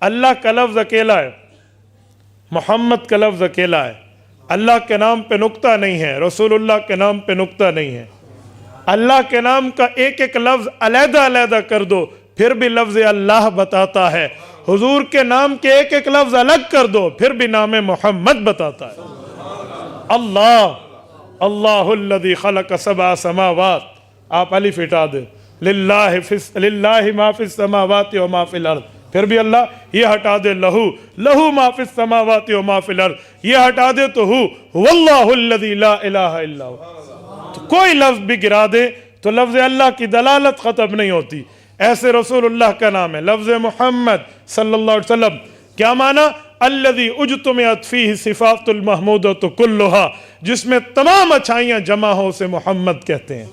اللہ کا لفظ اکیلا ہے، محمد کا لفظ اکیلا ہے، اللہ کے نام پہ نقطہ نہیں ہے، رسول اللہ کے نام پہ نقطہ نہیں ہے۔ اللہ کے نام کا ایک ایک لفظ علیحدہ علیحدہ کر دو پھر بھی لفظ اللہ بتاتا ہے، حضور کے نام کے ایک ایک لفظ الگ کر دو پھر بھی نام محمد بتاتا ہے۔ اللہ الذی خلق سبع سماوات، آپ الف ہٹا دیں، للہ ما فی السماوات و ما فی الارض، پھر بھی اللہ، یہ ہٹا دے لہو ما فی السماوات و ما فی الارض، یہ ہٹا دے تو واللہ الذی لا الہ الا ہو۔ تو کوئی لفظ بھی گرا دے تو لفظ اللہ کی دلالت ختم نہیں ہوتی۔ ایسے رسول اللہ کا نام ہے، لفظ محمد صلی اللہ علیہ وسلم کیا معنی؟ الذی اجتمعت فیہ صفات المحمودۃ کلھا، جس میں تمام اچھائیاں جمع ہو اسے محمد کہتے ہیں۔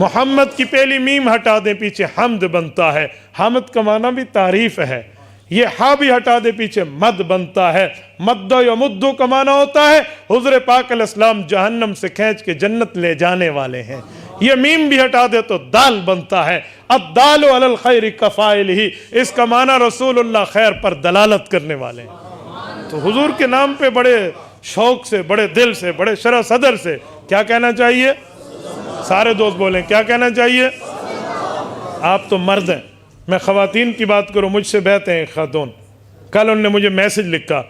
محمد کی پہلی میم ہٹا دیں پیچھے حمد بنتا ہے، حمد کا معنی بھی تعریف ہے، یہ ہا بھی ہٹا دے پیچھے مد بنتا ہے، مد یا مدو کا معنی ہوتا ہے حضور پاک علیہ السلام جہنم سے کھینچ کے جنت لے جانے والے ہیں، یہ میم بھی ہٹا دے تو دال بنتا ہے، الدال علی الخیر کفاعلہ، اس کا معنی رسول اللہ خیر پر دلالت کرنے والے ہیں۔ تو حضور کے نام پہ بڑے شوق سے، بڑے دل سے، بڑے شرح صدر سے کیا کہنا چاہیے؟ سارے دوست بولیں کیا کہنا چاہیے؟ آپ تو مرد ہیں، میں خواتین کی بات کروں، مجھ سے بہت ہیں خاتون، کل انہوں نے مجھے میسج لکھا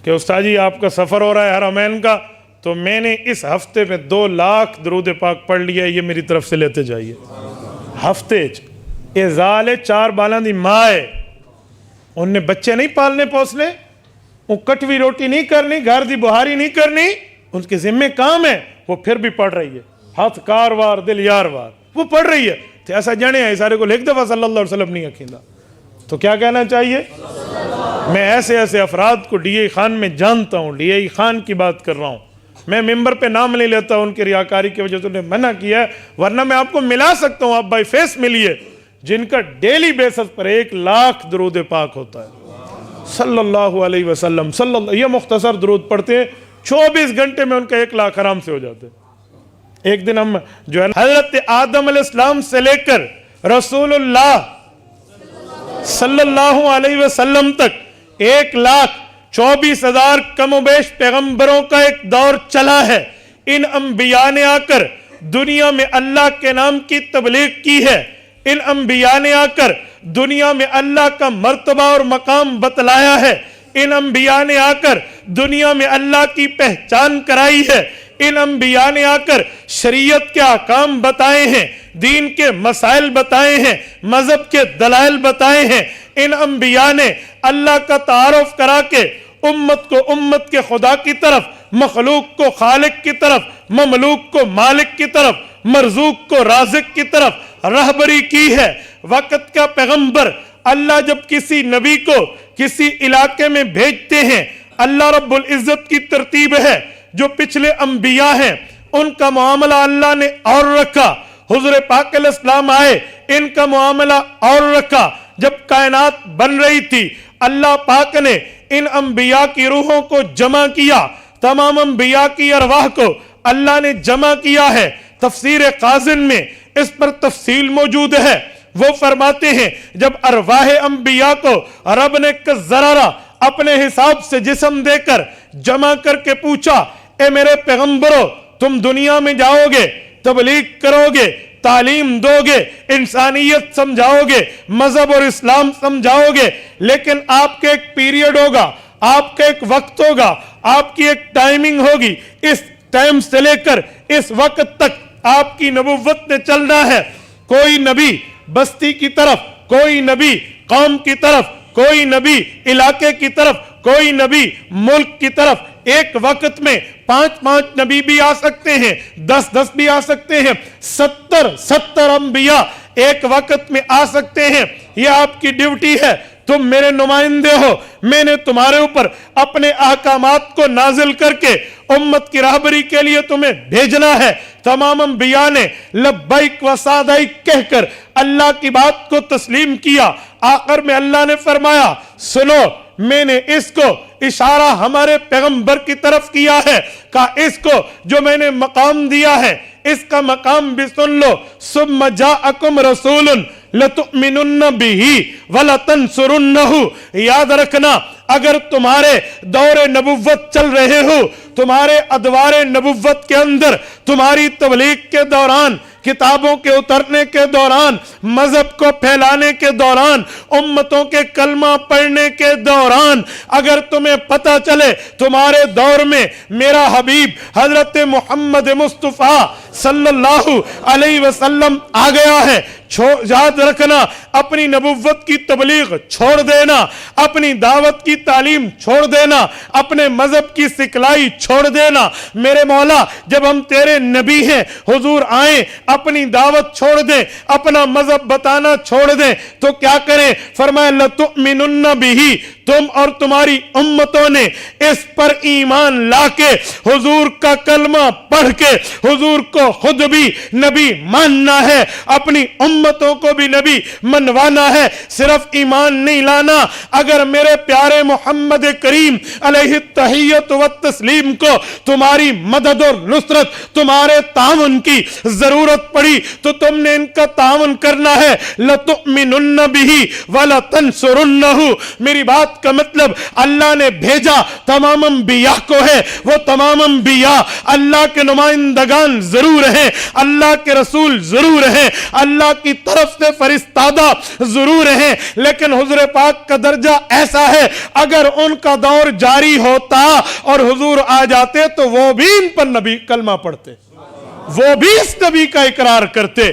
کہ استاد جی آپ کا سفر ہو رہا ہے حرمین کا، تو میں نے اس ہفتے میں 2 لاکھ درود پاک پڑھ لیا، یہ میری طرف سے لیتے جائیے۔ ہفتے اے زالے 4 بالاں دی ماں ہے، ان نے بچے نہیں پالنے پوسنے، وہ کٹوی روٹی نہیں کرنی، گھر دی بہاری نہیں کرنی، ان کے ذمہ کام ہے، وہ پھر بھی پڑھ رہی ہے، ہاتھ کار وار دل یار وار، وہ پڑھ رہی ہے۔ تو ایسا جانے ہیں سارے کو ایک دفعہ صلی اللہ علیہ وسلم نہیں اکھیندہ، تو کیا کہنا چاہیے؟ میں ایسے افراد کو ڈی اے خان میں جانتا ہوں، ڈی اے خان کی بات کر رہا ہوں، میں ممبر پہ نام نہیں لیتا، ان کی ریاکاری کی وجہ سے انہیں منع کیا ہے، ورنہ میں آپ کو ملا سکتا ہوں، آپ بائی فیس ملیے، جن کا ڈیلی بیسس پر 1 لاکھ درود پاک ہوتا ہے صلی اللہ علیہ وسلم، یہ مختصر درود پڑھتے ہیں، 24 گھنٹے میں ان کا 1 لاکھ آرام سے ہو جاتے ہیں۔ ایک دن ہم جو ہے حضرت آدم علیہ السلام سے لے کر رسول اللہ صلی اللہ علیہ وسلم تک 1,24,000 کم و بیش پیغمبروں کا ایک دور چلا ہے، ان انبیاء نے آ کر دنیا میں اللہ کے نام کی تبلیغ کی ہے، ان انبیاء نے آ کر دنیا میں اللہ کا مرتبہ اور مقام بتلایا ہے، ان انبیاء نے آ کر دنیا میں اللہ کی پہچان کرائی ہے، ان انبیاء نے آ کر شریعت کے احکام بتائے ہیں، دین کے مسائل بتائے ہیں، مذہب کے دلائل بتائے ہیں، ان انبیاء نے اللہ کا تعارف کرا کے امت کو امت کے خدا کی طرف، مخلوق کو خالق کی طرف، مملوک کو مالک کی طرف، مرزوق کو رازق کی طرف رہبری کی ہے۔ وقت کا پیغمبر اللہ جب کسی نبی کو کسی علاقے میں بھیجتے ہیں، اللہ رب العزت کی ترتیب ہے، جو پچھلے انبیاء ہیں ان کا معاملہ اللہ نے اور رکھا، حضور پاک علیہ السلام آئے ان کا معاملہ اور رکھا، جب کائنات بن رہی تھی اللہ پاک نے ان انبیاء کی روحوں کو جمع کیا، تمام انبیاء کی ارواح کو اللہ نے جمع کیا ہے۔ تفسیر قازن میں اس پر تفصیل موجود ہے، وہ فرماتے ہیں جب ارواح انبیاء کو رب نے کذرارا اپنے حساب سے جسم دے کر جمع کر کے پوچھا، اے میرے پیغمبرو تم دنیا میں جاؤ گے، تبلیغ کرو گے، تعلیم دو گے، انسانیت سمجھاؤ گے، مذہب اور اسلام سمجھاؤ گے، لیکن آپ کے ایک پیریڈ ہوگا، آپ کا ایک وقت ہوگا، آپ کی ایک ٹائمنگ ہوگی، اس ٹائم سے لے کر اس وقت تک آپ کی نبوت نے چلنا ہے۔ کوئی نبی بستی کی طرف، کوئی نبی قوم کی طرف، کوئی نبی علاقے کی طرف، کوئی نبی ملک کی طرف، ایک وقت میں 5 نبی بھی آ سکتے ہیں، 10 بھی آ سکتے ہیں، 70 انبیاء ایک وقت میں آ سکتے ہیں۔ یہ آپ کی ڈیوٹی ہے، تم میرے نمائندے ہو، میں نے تمہارے اوپر اپنے احکامات کو نازل کر کے امت کی راہبری کے لیے تمہیں بھیجنا ہے۔ تمام انبیاء نے لبیک و سعدیک کہہ کر اللہ کی بات کو تسلیم کیا. آخر میں اللہ نے فرمایا سنو میں نے اس کو اشارہ ہمارے پیغمبر کی طرف کیا ہے کہ اس کو جو میں نے مقام دیا ہے اس کا مقام بھی سن لو. ثم جاءکم رسول لتؤمنن به ولتنصرنه. یاد رکھنا اگر تمہارے دور نبوت چل رہے ہو, تمہارے ادوار نبوت کے اندر, تمہاری تبلیغ کے دوران, کتابوں کے اترنے کے دوران, مذہب کو پھیلانے کے دوران, امتوں کے کلمہ پڑھنے کے دوران, اگر تمہیں پتہ چلے تمہارے دور میں میرا حبیب حضرت محمد مصطفیٰ صلی اللہ علیہ وسلم آ گیا ہے, یاد رکھنا اپنی نبوت کی تبلیغ چھوڑ دینا, اپنی دعوت کی تعلیم چھوڑ دینا, اپنے مذہب کی سکھلائی چھوڑ دینا. میرے مولا جب ہم تیرے نبی ہیں, حضور آئیں, اپنی دعوت چھوڑ دیں, اپنا مذہب بتانا چھوڑ دیں تو کیا کریں؟ فرمایا لتؤمنن بہ, تم اور تمہاری امتوں نے اس پر ایمان لا کے حضور کا کلمہ پڑھ کے حضور کو خود بھی نبی ماننا ہے, اپنی امتوں کو بھی نبی منوانا ہے. صرف ایمان نہیں لانا, اگر میرے پیارے محمد کریم علیہ التحیت والتسلیم کو تمہاری مدد اور نصرت, تمہارے تعاون کی ضرورت پڑی تو تم نے ان کا تعاون کرنا ہے. لتؤمنن بہ ولتنصرنہ. میری بات کا مطلب اللہ نے بھیجا تمام انبیاء کو ہے, وہ تمام انبیاء اللہ کے نمائندگان ضرور ہیں, اللہ کے رسول ضرور ہیں, اللہ کی طرف سے فرستادہ ضرور ہیں, لیکن حضور پاک کا درجہ ایسا ہے اگر ان کا دور جاری ہوتا اور حضور آ جاتے تو وہ بھی ان پر نبی کلمہ پڑھتے, وہ بھی اس نبی کا اقرار کرتے.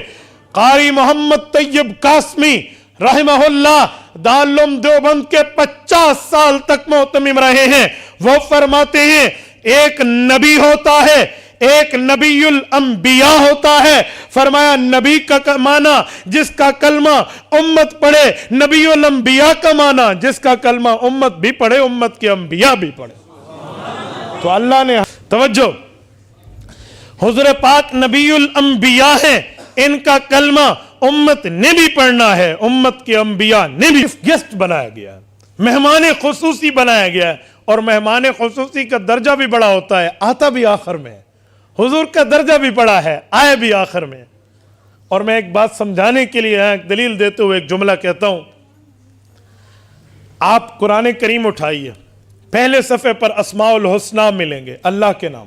قاری محمد طیب قاسمی رحمہ اللہ دارالعلوم دیوبند کے 50 سال تک معتمم رہے ہیں. وہ فرماتے ہیں ایک نبی ہوتا ہے, ایک نبی الانبیاء ہوتا ہے. فرمایا نبی کا معنی جس کا کلمہ امت پڑھے, نبی الانبیاء کا معنی جس کا کلمہ امت بھی پڑھے, امت کے انبیاء بھی پڑھے. تو اللہ نے توجہ, حضور پاک نبی الانبیاء ہیں, ان کا کلمہ امت نے بھی پڑھنا ہے, امت کے انبیاء نے بھی گیسٹ بنایا گیا ہے, مہمان خصوصی بنایا گیا ہے. اور مہمان خصوصی کا درجہ بھی بڑا ہوتا ہے, آتا بھی آخر میں. حضور کا درجہ بھی بڑا ہے, آئے بھی آخر میں. اور میں ایک بات سمجھانے کے لیے ایک دلیل دیتے ہوئے ایک جملہ کہتا ہوں. آپ قرآن کریم اٹھائیے, پہلے صفحے پر اسماء الحسنہ ملیں گے, اللہ کے نام.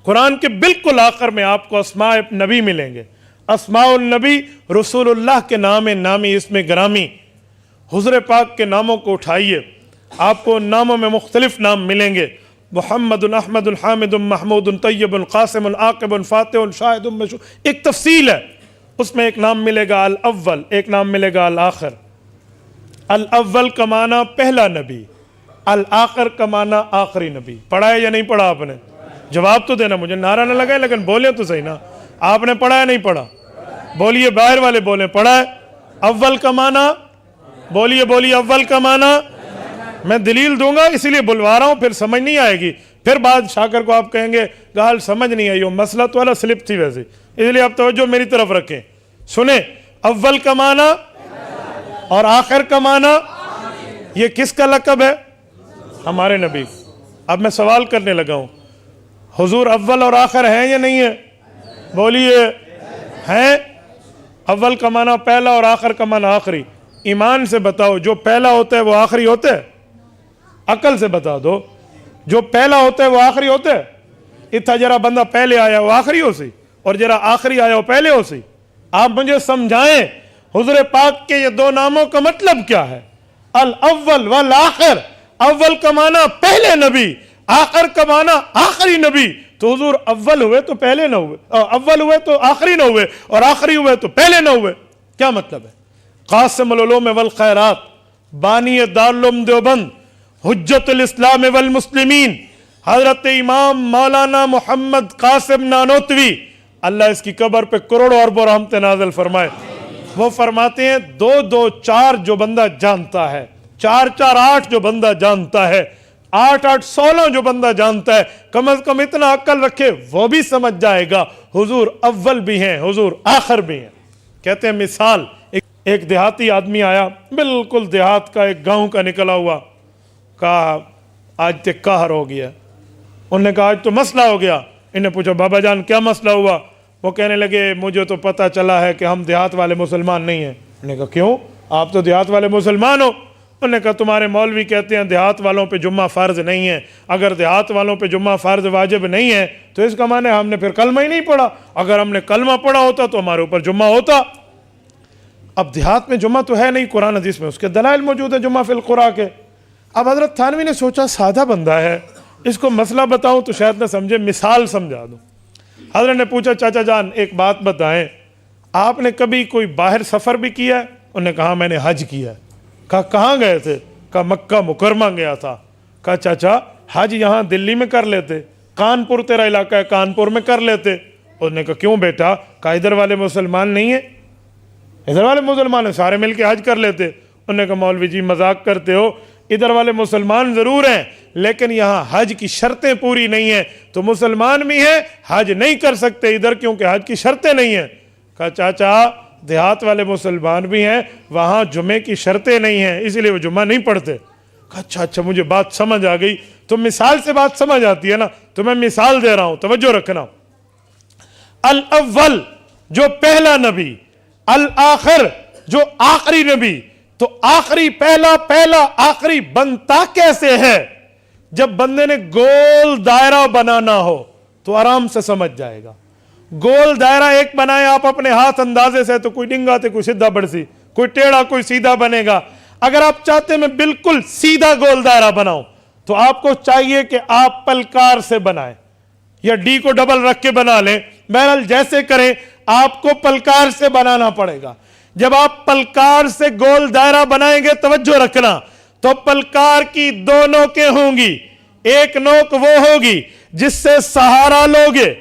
قرآن کے بالکل آخر میں آپ کو اسماء نبی ملیں گے. اسماء النبی رسول اللہ کے نام نامی اسم گرامی, حضور پاک کے ناموں کو اٹھائیے, آپ کو ناموں میں مختلف نام ملیں گے. محمد احمد حامد محمود طیب قاسم عاقب فاتح شاہد مشہور. ایک تفصیل ہے, اس میں ایک نام ملے گا الاول, ایک نام ملے گا الآخر. الاول کا معنی پہلا نبی, الآخر کا معنی آخری نبی. پڑھا ہے یا نہیں پڑھا آپ نے؟ جواب تو دینا, مجھے نعرہ نہ لگائے لیکن بولے تو صحیح نا. آپ نے پڑھا ہے نہیں پڑھا؟ بولیے, باہر والے بولیں پڑھا ہے. اول کا معنی بولیے, بولیے اول کا معنی. میں دلیل دوں گا اسی لیے بلوا رہا ہوں, پھر سمجھ نہیں آئے گی, پھر بعد شاکر کو آپ کہیں گے گال سمجھ نہیں آئی, مسئلہ تو والا سلپ تھی ویسے, اس لیے آپ توجہ میری طرف رکھیں. سنیں, اول کا معنی اور آخر کا معنی, یہ کس کا لقب ہے؟ ہمارے نبی. اب میں سوال کرنے لگا ہوں, حضور اول اور آخر ہیں یا نہیں ہے؟ بولیے ہیں. اول کا معنی پہلا اور آخر کا معنی آخری. ایمان سے بتاؤ جو پہلا ہوتا ہے وہ آخری ہوتا ہے؟ عقل سے بتا دو, جو پہلا ہوتا ہے وہ آخری ہوتا ہے؟ اتنا جرا بندہ پہلے آیا وہ آخری ہو سی, اور جرا آخری آیا وہ پہلے ہو سی. آپ مجھے سمجھائیں حضور پاک کے یہ دو ناموں کا مطلب کیا ہے؟ الاول والآخر. اول کا معنی پہلے نبی, آخر کا معنی آخری نبی. تو حضور اول ہوئے تو پہلے نہ ہوئے, اول ہوئے تو آخری نہ ہوئے, اور آخری ہوئے تو پہلے نہ ہوئے. کیا مطلب ہے؟ قاسم العلوم والخیرات, بانی دارالعلوم دیوبند, حجت الاسلام والمسلمین, حضرت امام مولانا محمد قاسم نانوتوی, اللہ اس کی قبر پہ کروڑوں اربوں رحمت نازل فرمائے. وہ فرماتے ہیں 2 2 4 جو بندہ جانتا ہے, 4 4 8 جو بندہ جانتا ہے, 8 8 16 جو بندہ جانتا ہے, کم از کم اتنا عقل رکھے وہ بھی سمجھ جائے گا حضور اول بھی ہیں, حضور آخر بھی ہیں. کہتے ہیں مثال, ایک ایک دیہاتی آدمی آیا، بالکل دیہات کا ایک گاؤں کا نکلا ہوا، کہا آج تک قہر ہو گیا. انہوں نے کہا آج تو مسئلہ ہو گیا. انہیں پوچھا بابا جان کیا مسئلہ ہوا؟ وہ کہنے لگے مجھے تو پتہ چلا ہے کہ ہم دیہات والے مسلمان نہیں ہیں. انہوں نے کہا کیوں؟ آپ تو دیہات والے مسلمان ہو. انہوں نے کہا تمہارے مولوی کہتے ہیں دیہات والوں پہ جمعہ فرض نہیں ہے. اگر دیہات والوں پہ جمعہ فرض واجب نہیں ہے تو اس کا معنی ہم نے پھر کلمہ ہی نہیں پڑھا. اگر ہم نے کلمہ پڑھا ہوتا تو ہمارے اوپر جمعہ ہوتا. اب دیہات میں جمعہ تو ہے نہیں، قرآن حدیث میں اس کے دلائل موجود ہیں جمعہ فی القریٰ کے. اب حضرت تھانوی نے سوچا سادہ بندہ ہے، اس کو مسئلہ بتاؤں تو شاید نہ سمجھے، مثال سمجھا دوں. حضرت نے پوچھا چاچا جان ایک بات بتائیں، آپ نے کبھی کوئی باہر سفر بھی کیا ہے؟ انہوں نے کہا میں نے حج کیا ہے. کہا کہاں گئے تھے؟ کہا مکہ مکرمہ گیا تھا. کہا چاچا حج یہاں دلی میں کر لیتے، کانپور تیرا علاقہ ہے کانپور میں کر لیتے. انہوں نے کہا کیوں بیٹا؟ کہا ادھر والے مسلمان نہیں ہیں، ادھر والے مسلمان ہیں سارے مل کے حج کر لیتے. انہوں نے کہا مولوی جی مذاق کرتے ہو، ادھر والے مسلمان ضرور ہیں لیکن یہاں حج کی شرطیں پوری نہیں ہیں، تو مسلمان بھی ہیں حج نہیں کر سکتے ادھر کیونکہ حج کی شرطیں نہیں ہیں. کہا چاچا دیہات والے مسلمان بھی ہیں، وہاں جمعے کی شرطیں نہیں ہیں اس لیے وہ جمعہ نہیں پڑھتے. کہا اچھا اچھا مجھے بات سمجھ آ گئی. تو مثال سے بات سمجھ آتی ہے نا، تو میں مثال دے رہا ہوں، توجہ رکھنا. الاول جو پہلا نبی، الآخر جو آخری نبی. تو آخری پہلا، پہلا آخری بنتا کیسے ہے؟ جب بندے نے گول دائرہ بنانا ہو تو آرام سے سمجھ جائے گا. گول دائرہ ایک بنائے آپ اپنے ہاتھ اندازے سے تو کوئی ڈنگا تے کوئی سیدھا بڑسی، کوئی ٹیڑھا کوئی سیدھا بنے گا. اگر آپ چاہتے میں بالکل سیدھا گول دائرہ بناؤں تو آپ کو چاہیے کہ آپ پلکار سے بنائیں یا ڈی کو ڈبل رکھ کے بنا لیں. بہرحال جیسے کریں آپ کو پلکار سے بنانا پڑے گا. جب آپ پلکار سے گول دائرہ بنائیں گے توجہ رکھنا، تو پلکار کی دو نوکیں ہوں گی. ایک نوک وہ ہوگی جس سے سہارا لوگے،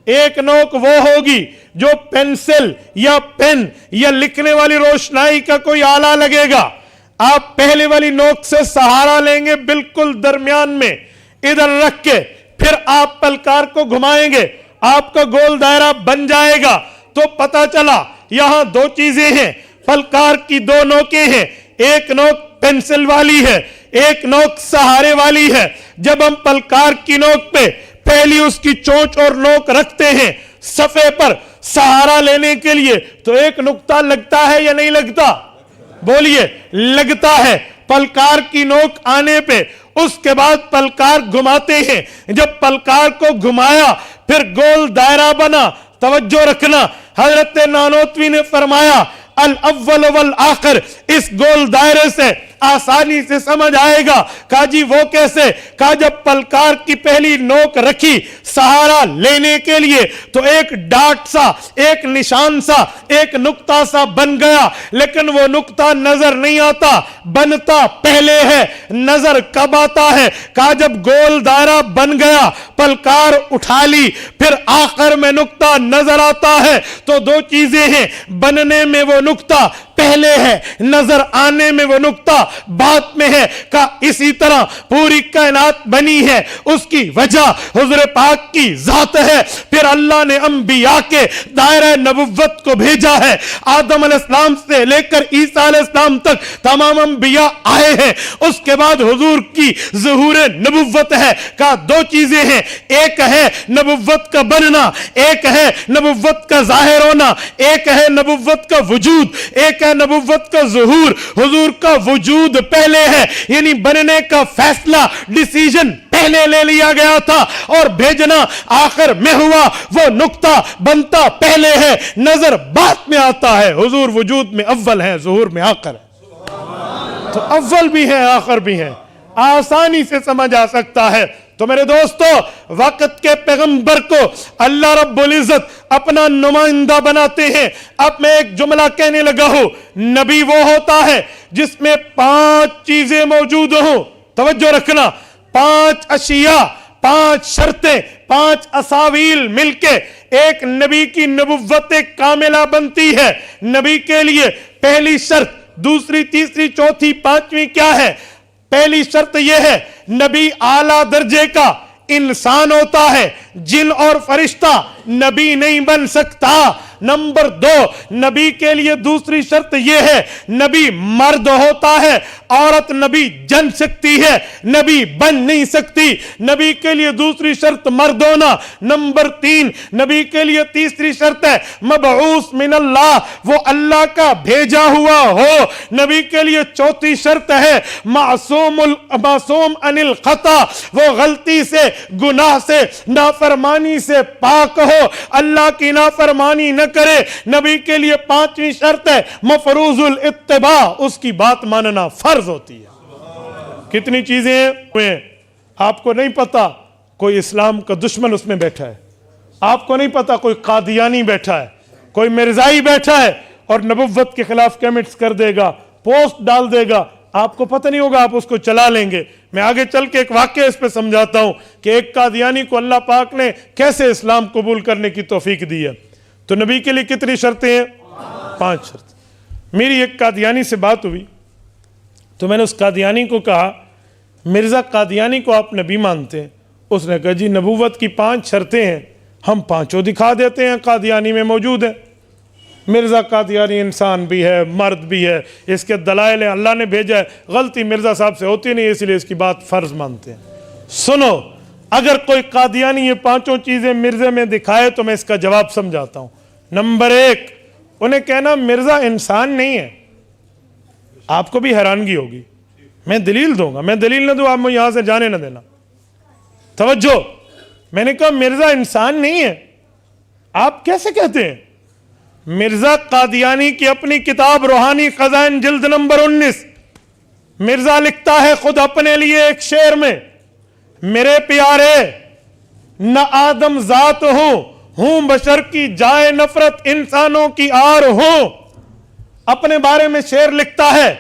ایک نوک وہ ہوگی جو پینسل یا پین یا لکھنے والی روشنائی کا کوئی آلہ لگے گا. آپ پہلے والی نوک سے سہارا لیں گے بالکل درمیان میں ادھر رکھ کے، پھر آپ پلکار کو گھمائیں گے، آپ کا گول دائرہ بن جائے گا. تو پتہ چلا یہاں دو چیزیں ہیں، پلکار کی دو نوکیں ہیں، ایک نوک پینسل والی ہے، ایک نوک سہارے والی ہے. جب ہم پلکار کی نوک پہ پہلی اس کی چونچ اور نوک رکھتے ہیں صفحے پر سہارا لینے کے لیے تو ایک نقطہ لگتا ہے یا نہیں لگتا؟ بولیے لگتا ہے. پلکار کی نوک آنے پہ اس کے بعد پلکار گھماتے ہیں. جب پلکار کو گھمایا پھر گول دائرہ بنا. توجہ رکھنا، حضرت نانوتوی نے فرمایا الاول والآخر، اس گول دائرے سے آسانی سے سمجھ آئے گا. کہا جی وہ کیسے؟ کہا جب پلکار کی پہلی نوک رکھی سہارا لینے کے لیے تو ایک ڈاٹ سا، ایک نشان سا، ایک نقطہ سا بن گیا، لیکن وہ نقطہ نظر نہیں آتا، بنتا پہلے ہے، نظر کب آتا ہے؟ کہا جب گول دائرہ بن گیا پلکار اٹھا لی پھر آخر میں نقطہ نظر آتا ہے. تو دو چیزیں ہیں، بننے میں وہ نقطہ پہلے ہے، نظر آنے میں وہ نقطہ بعد میں ہے. کہ اسی طرح پوری کائنات بنی ہے اس کی وجہ حضور پاک کی ذات ہے. پھر اللہ نے انبیاء کے دائرہ نبوت کو بھیجا ہے. آدم علیہ السلام سے لے کر عیسیٰ علیہ السلام تک تمام انبیاء آئے ہیں. اس کے بعد حضور کی ظہور نبوت ہے. کہ دو چیزیں ہیں، ایک ہے نبوت کا بننا، ایک ہے نبوت کا ظاہر ہونا، ایک ہے نبوت کا وجود، ایک ہے نبوت کا ظہور. حضور کا وجود پہلے ہے، یعنی بننے کا فیصلہ ڈیسیجن پہلے لے لیا گیا تھا اور بھیجنا آخر میں ہوا. وہ نقطہ بنتا پہلے ہے، نظر بعد میں آتا ہے. حضور وجود میں اول ہے، ظہور میں آخر ہے. تو اول بھی ہے آخر بھی ہے، آسانی سے سمجھ آ سکتا ہے. تو میرے دوستو وقت کے پیغمبر کو اللہ رب العزت اپنا نمائندہ بناتے ہیں. اب میں ایک جملہ کہنے لگا ہوں، نبی وہ ہوتا ہے جس میں 5 چیزیں موجود ہوں. توجہ رکھنا، 5 اشیاء، 5 شرطیں، 5 اساویل مل کے ایک نبی کی نبوت کاملہ بنتی ہے. نبی کے لیے پہلی شرط، دوسری، تیسری، چوتھی، پانچویں کیا ہے؟ پہلی شرط یہ ہے نبی اعلیٰ درجے کا انسان ہوتا ہے. جن اور فرشتہ نبی نہیں بن سکتا. نمبر 2 نبی کے لیے دوسری شرط یہ ہے نبی مرد ہوتا ہے، عورت نبی جن سکتی ہے، نبی بن نہیں سکتی۔ نبی کے لیے دوسری شرط مرد ہونا۔ نمبر 3 نبی کے لیے تیسری شرط ہے مبعوث من اللہ، وہ اللہ کا بھیجا ہوا ہو۔ نبی کے لیے چوتھی شرط ہے معصوم عن الخطا، وہ غلطی سے، گناہ سے، نافرمانی سے پاک ہو، اللہ کی نافرمانی نہ کرے۔ نبی کے لیے پانچویں شرط ہے مفروض الاتباع، اس کی بات ماننا فرض ہوتی ہے۔ کتنی چیزیں ہیں آپ کو نہیں پتا، کوئی اسلام کا دشمن اس میں بیٹھا ہے، آپ کو نہیں پتا کوئی قادیانی بیٹھا ہے، کوئی مرزائی بیٹھا ہے اور نبوت کے خلاف کمنٹس کر دے گا، پوسٹ ڈال دے گا، آپ کو پتہ نہیں ہوگا، آپ اس کو چلا لیں گے۔ میں آگے چل کے ایک واقعہ اس پہ سمجھاتا ہوں کہ ایک قادیانی کو اللہ پاک نے کیسے اسلام قبول کرنے کی توفیق دی ہے۔ تو نبی کے لیے کتنی شرطیں ہیں؟ 5 شرط۔ میری ایک قادیانی سے بات ہوئی تو میں نے اس قادیانی کو کہا مرزا قادیانی کو آپ نبی مانتے ہیں؟ اس نے کہا جی نبوت کی 5 شرطیں ہیں، ہم 5 دکھا دیتے ہیں، قادیانی میں موجود ہیں۔ مرزا قادیانی انسان بھی ہے، مرد بھی ہے، اس کے دلائل ہیں، اللہ نے بھیجا ہے، غلطی مرزا صاحب سے ہوتی نہیں، اس لیے اس کی بات فرض مانتے ہیں۔ سنو، اگر کوئی قادیانی یہ 5 چیزیں مرزے میں دکھائے تو میں اس کا جواب سمجھاتا ہوں۔ نمبر 1 انہیں کہنا مرزا انسان نہیں ہے، آپ کو بھی حیرانگی ہوگی، میں دلیل دوں گا، میں دلیل نہ دوں آپ مجھے یہاں سے جانے نہ دینا۔ توجہ، میں نے کہا مرزا انسان نہیں ہے، آپ کیسے کہتے ہیں؟ مرزا قادیانی کی اپنی کتاب روحانی خزائن جلد نمبر 19 مرزا لکھتا ہے خود اپنے لیے ایک شعر میں، میرے پیارے نہ آدم ذات ہوں بشر کی جائے نفرت انسانوں کی آر ہوں۔ اپنے بارے میں شعر لکھتا ہے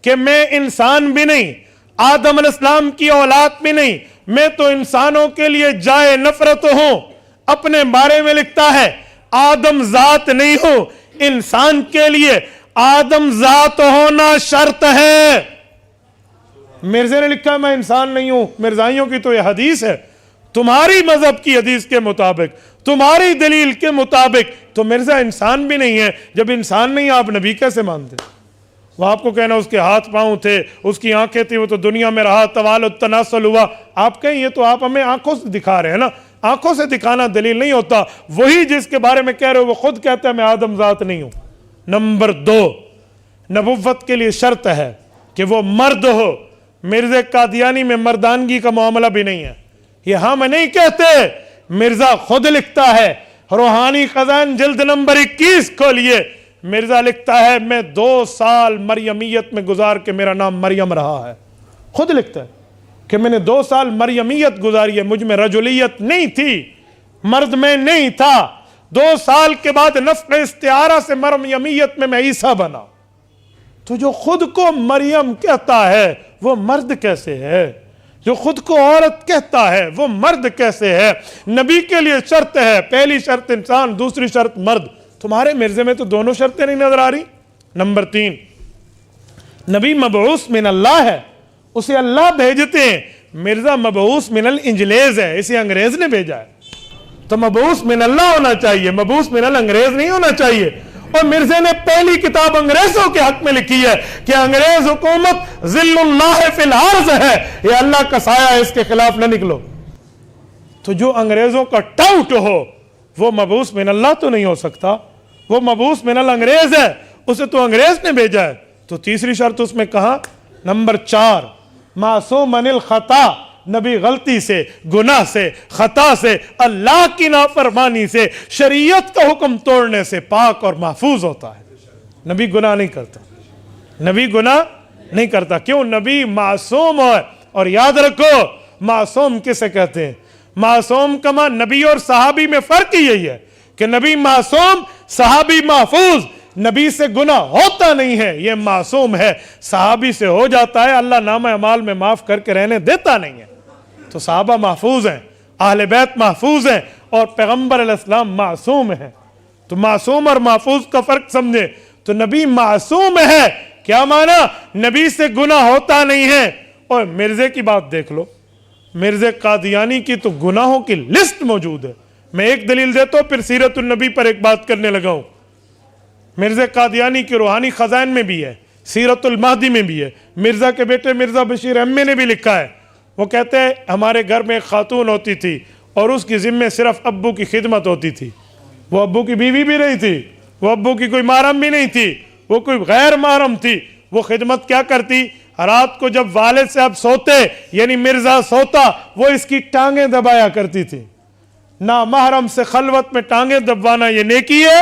کہ میں انسان بھی نہیں، آدم علیہ السلام کی اولاد بھی نہیں، میں تو انسانوں کے لیے جائے نفرت ہوں۔ اپنے بارے میں لکھتا ہے آدم ذات نہیں ہوں، انسان کے لیے آدم ذات ہونا شرط ہے۔ مرزا نے لکھا میں انسان نہیں ہوں، مرزائیوں کی تو یہ حدیث ہے، تمہاری مذہب کی حدیث کے مطابق، تمہاری دلیل کے مطابق تو مرزا انسان بھی نہیں ہے۔ جب انسان نہیں آپ نبی کیسے مانتے؟ وہ آپ کو کہنا اس کے ہاتھ پاؤں تھے، اس کی آنکھیں تھی، وہ تو دنیا میں رہا، توالد تناسل ہوا، آپ کہیں یہ تو آپ ہمیں آنکھوں سے دکھا رہے ہیں نا، آنکھوں سے دکھانا دلیل نہیں ہوتا۔ وہی جس کے بارے میں کہہ رہے ہو وہ خود کہتا ہے میں آدم ذات نہیں ہوں۔ نمبر 2 نبوت کے لیے شرط ہے کہ وہ مرد ہو۔ مرزا قادیانی میں مردانگی کا معاملہ بھی نہیں ہے، یہ ہم نہیں کہتے، مرزا خود لکھتا ہے روحانی خزائن جلد نمبر 21 کھولیے، مرزا لکھتا ہے میں 2 سال مریمیت میں گزار کے میرا نام مریم رہا ہے، خود لکھتا ہے کہ میں نے 2 سال مریمیت گزاری ہے، مجھ میں رجولیت نہیں تھی، مرد میں نہیں تھا، 2 سال کے بعد نفخ استعارہ سے مریمیت میں عیسیٰ بنا۔ تو جو خود کو مریم کہتا ہے وہ مرد کیسے ہے؟ جو خود کو عورت کہتا ہے وہ مرد کیسے ہے؟ نبی کے لیے شرط ہے، پہلی شرط انسان، دوسری شرط مرد۔ تمہارے مرزے میں تو دونوں شرطیں نہیں نظر آ رہی۔ نمبر 3 نبی مبعوث من اللہ ہے، اسے اللہ بھیجتے ہیں، مرزا مبعوث من الانجلیز ہے، اسے انگریز نے بھیجا ہے، تو مبعوث من اللہ ہونا چاہیے، مبعوث من الانگریز نہیں ہونا چاہیے۔ اور مرزا نے پہلی کتاب انگریزوں کے حق میں لکھی ہے کہ انگریز حکومت ذل اللہ فی الارض ہے، یہ اللہ کا سایہ ہے، اس کے خلاف نہ نکلو۔ تو جو انگریزوں کا ٹاؤٹ ہو وہ مبعوث من اللہ تو نہیں ہو سکتا، وہ مبعوث من الانگریز ہے، اسے تو انگریز نے بھیجا ہے۔ تو تیسری شرط اس میں کہا نمبر 4 معصوم عن الخطا، نبی غلطی سے، گناہ سے، خطا سے، اللہ کی نافرمانی سے، شریعت کا حکم توڑنے سے پاک اور محفوظ ہوتا ہے۔ نبی گناہ نہیں کرتا، نبی گناہ نہیں کرتا، کیوں؟ نبی معصوم ہے۔ اور یاد رکھو معصوم کسے کہتے ہیں؟ معصوم کما نبی اور صحابی میں فرق ہی یہی ہے کہ نبی معصوم، صحابی محفوظ۔ نبی سے گناہ ہوتا نہیں ہے، یہ معصوم ہے، صحابی سے ہو جاتا ہے، اللہ نامہ اعمال میں معاف کر کے رہنے دیتا نہیں ہے۔ تو صحابہ محفوظ ہیں، اہل بیت محفوظ ہیں، اور پیغمبر علیہ السلام معصوم ہیں۔ تو معصوم اور محفوظ کا فرق سمجھے۔ تو نبی معصوم ہے، کیا معنی؟ نبی سے گناہ ہوتا نہیں ہے۔ اور مرزے کی بات دیکھ لو، مرزا قادیانی کی تو گناہوں کی لسٹ موجود ہے، میں ایک دلیل دیتا ہوں پھر سیرت النبی پر ایک بات کرنے لگا ہوں. مرزا قادیانی کے روحانی خزائن میں بھی ہے, سیرت المہدی میں بھی ہے. مرزا کے بیٹے مرزا بشیر احمد نے بھی لکھا ہے. وہ کہتے ہیں ہمارے گھر میں ایک خاتون ہوتی تھی اور اس کی ذمہ صرف ابو کی خدمت ہوتی تھی. وہ ابو کی بیوی بھی نہیں تھی, وہ ابو کی کوئی محرم بھی نہیں تھی, وہ کوئی غیر محرم تھی. وہ خدمت کیا کرتی, رات کو جب والد صاحب سوتے یعنی مرزا سوتا, وہ اس کی ٹانگیں دبایا کرتی تھی. نامحرم سے خلوت میں ٹانگیں دبوانا یہ نیکی ہے,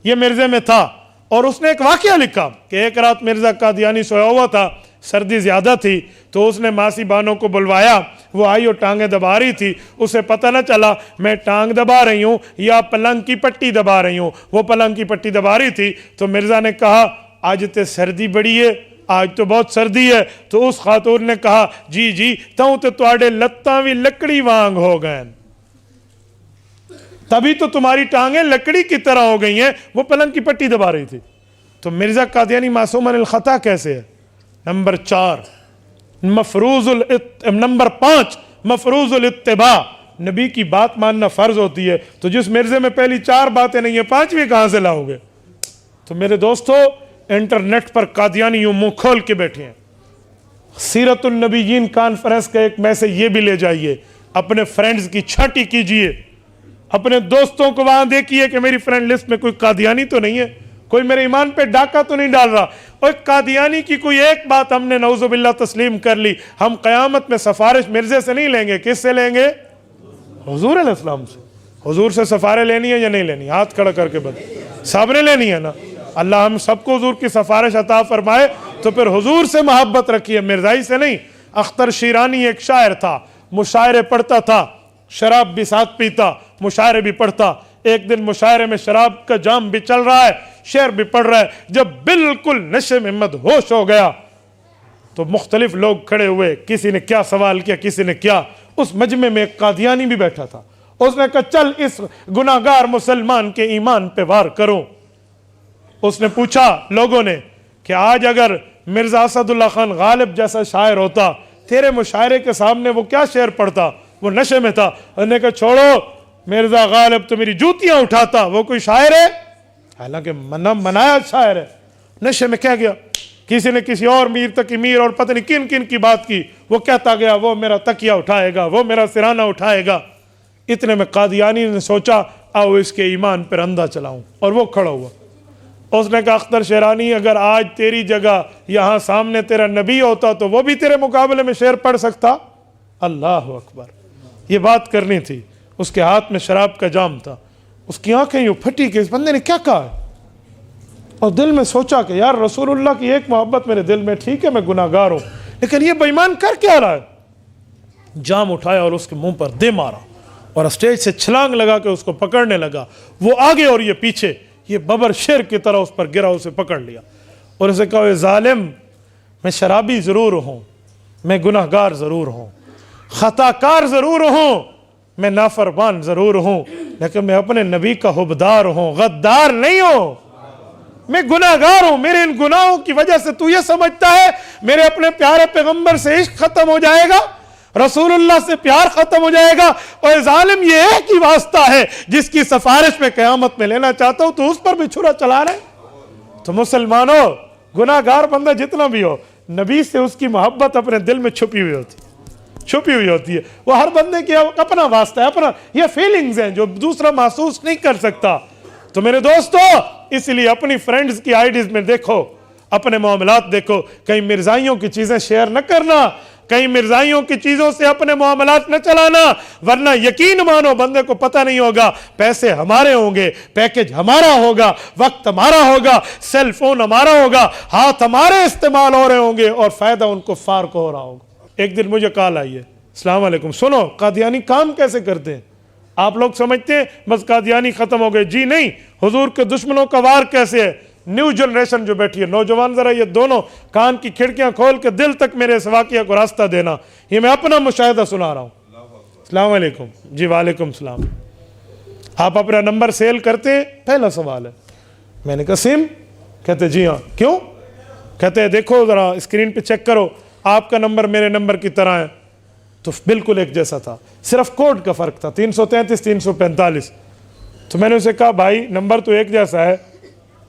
یہ مرزے میں تھا. اور اس نے ایک واقعہ لکھا کہ ایک رات مرزا قادیانی سویا ہوا تھا, سردی زیادہ تھی, تو اس نے ماسی بانوں کو بلوایا. وہ آئی اور ٹانگیں دبا رہی تھی. اسے پتہ نہ چلا میں ٹانگ دبا رہی ہوں یا پلنگ کی پٹی دبا رہی ہوں. وہ پلنگ کی پٹی دبا رہی تھی. تو مرزا نے کہا آج تے سردی بڑی ہے, آج تو بہت سردی ہے. تو اس خاتون نے کہا جی جی تاؤں تے تواڈے لتاں وی لکڑی وانگ ہو گئے, تبھی تو تمہاری ٹانگیں لکڑی کی طرح ہو گئی ہیں. وہ پلنگ کی پٹی دبا رہی تھی. تو مرزا قادیانی معصوم عن الخطا کیسے ہے؟ نمبر 5 مفروض الاتباع, نبی کی بات ماننا فرض ہوتی ہے. تو جس مرزے میں پہلی 4 باتیں نہیں ہیں, 5ویں کہاں سے لاؤ گے؟ تو میرے دوستو انٹرنیٹ پر قادیانی یوں منہ کھول کے بیٹھے ہیں. سیرت النبیین کانفرنس کا ایک میسج یہ بھی لے جائیے, اپنے فرینڈز کی چھانٹی کیجئے, اپنے دوستوں کو وہاں دیکھیے کہ میری فرینڈ لسٹ میں کوئی قادیانی تو نہیں ہے, کوئی میرے ایمان پہ ڈاکہ تو نہیں ڈال رہا. اور قادیانی کی کوئی ایک بات ہم نے نعوذ باللہ تسلیم کر لی, ہم قیامت میں سفارش مرزے سے نہیں لیں گے. کس سے لیں گے؟ حضور علیہ السلام سے. حضور سے سفارش لینی ہے یا نہیں لینی؟ ہاتھ کھڑا کر کے بتا. سب نے لینی ہے نا. اللہ ہم سب کو حضور کی سفارش عطا فرمائے. تو پھر حضور سے محبت رکھیے, مرزائی سے نہیں. اختر شیرانی ایک شاعر تھا, مشاعرے پڑھتا تھا, شراب بھی ساتھ پیتا, مشاعرے بھی پڑھتا. ایک دن مشاعرے میں شراب کا جام بھی چل رہا ہے, شعر بھی پڑھ رہا ہے. جب بالکل نشے میں مدہوش ہو گیا تو مختلف لوگ کھڑے ہوئے, کسی نے کیا سوال کیا, کسی نے کیا. اس مجمع میں ایک قادیانی بھی بیٹھا تھا. اس نے کہا چل اس گناہگار مسلمان کے ایمان پہ وار کرو. اس نے پوچھا لوگوں نے کہ آج اگر مرزا اسد اللہ خان غالب جیسا شاعر ہوتا, تیرے مشاعرے کے سامنے وہ کیا شعر پڑھتا؟ وہ نشے میں تھا. انہوں نے کہا چھوڑو, مرزا غالب تو میری جوتیاں اٹھاتا, وہ کوئی شاعر ہے؟ حالانکہ منایا شاعر ہے. نشے میں کہہ گیا. کسی نے کسی اور میر تقی میر اور پتہ نہیں کن کن کی بات کی, وہ کہتا گیا وہ میرا تکیہ اٹھائے گا, وہ میرا سرانہ اٹھائے گا. اتنے میں قادیانی نے سوچا آؤ اس کے ایمان پر اندھا چلاؤں, اور وہ کھڑا ہوا. اس نے کہا اختر شیرانی اگر آج تیری جگہ یہاں سامنے تیرا نبی ہوتا تو وہ بھی تیرے مقابلے میں شعر پڑھ سکتا. اللہ اکبر, یہ بات کرنی تھی. اس کے ہاتھ میں شراب کا جام تھا, اس کی آنکھیں یوں پھٹی کہ اس بندے نے کیا کہا ہے. اور دل میں سوچا کہ یار رسول اللہ کی ایک محبت میرے دل میں, ٹھیک ہے میں گناہگار ہوں, لیکن یہ بے ایمان کر کیا رہا ہے. جام اٹھایا اور اس کے منہ پر دے مارا, اور اسٹیج سے چھلانگ لگا کے اس کو پکڑنے لگا. وہ آگے اور یہ پیچھے, یہ ببر شیر کی طرح اس پر گرا, اسے پکڑ لیا اور اسے کہا اے ظالم, میں شرابی ضرور ہوں, میں گناہگار ضرور ہوں, خطا کار ضرور ہوں, میں نافرمان ضرور ہوں, لیکن میں اپنے نبی کا حبدار ہوں, غدار نہیں ہوں. میں گناہگار ہوں. میرے ان گناہوں کی وجہ سے تو یہ سمجھتا ہے میرے اپنے پیارے پیغمبر سے عشق ختم ہو جائے گا, رسول اللہ سے پیار ختم ہو جائے گا. اور ظالم یہ ایک ہی واسطہ ہے جس کی سفارش میں قیامت میں لینا چاہتا ہوں, تو اس پر بھی چھرا چلا رہے. تو مسلمانوں, گناہگار بندہ جتنا بھی ہو, نبی سے اس کی محبت اپنے دل میں چھپی ہوئی ہوتی ہے. وہ ہر بندے کی اپنا واسطہ ہے, اپنا یہ فیلنگز ہیں جو دوسرا محسوس نہیں کر سکتا. تو میرے دوستو, اس لیے اپنی فرینڈز کی آئی ڈیز میں دیکھو, اپنے معاملات دیکھو, کہیں مرزائیوں کی چیزیں شیئر نہ کرنا, کہیں مرزائیوں کی چیزوں سے اپنے معاملات نہ چلانا, ورنہ یقین مانو بندے کو پتہ نہیں ہوگا. پیسے ہمارے ہوں گے, پیکج ہمارا ہوگا, وقت ہمارا ہوگا, سیل فون ہمارا ہوگا, ہاتھ ہمارے استعمال ہو رہے ہوں گے, اور فائدہ ان کو فار کو ہو رہا ہوگا. ایک دن مجھے کال آئی ہے, السلام علیکم, سنو قادیانی کام کیسے کرتے ہیں. آپ لوگ سمجھتے ہیں بس قادیانی ختم ہو گئے, جی نہیں. حضور کے دشمنوں کا وار کیسے ہے. نیو جنریشن جو بیٹھی ہے, نوجوان, ذرا یہ دونوں کان کی کھڑکیاں کھول کے دل تک میرے اس واقعہ کو راستہ دینا. یہ میں اپنا مشاہدہ سنا رہا ہوں. السلام علیکم. جی وعلیکم السلام. آپ اپنا نمبر سیل کرتے ہیں؟ پہلا سوال ہے. میں نے کہا سم. کہتے جی ہاں. کیوں؟ کہتے ہیں دیکھو ذرا اسکرین پہ چیک کرو, آپ کا نمبر میرے نمبر کی طرح ہے. تو بالکل ایک جیسا تھا, صرف کوڈ کا فرق تھا, 333 345. تو میں نے اسے کہا بھائی نمبر تو ایک جیسا ہے,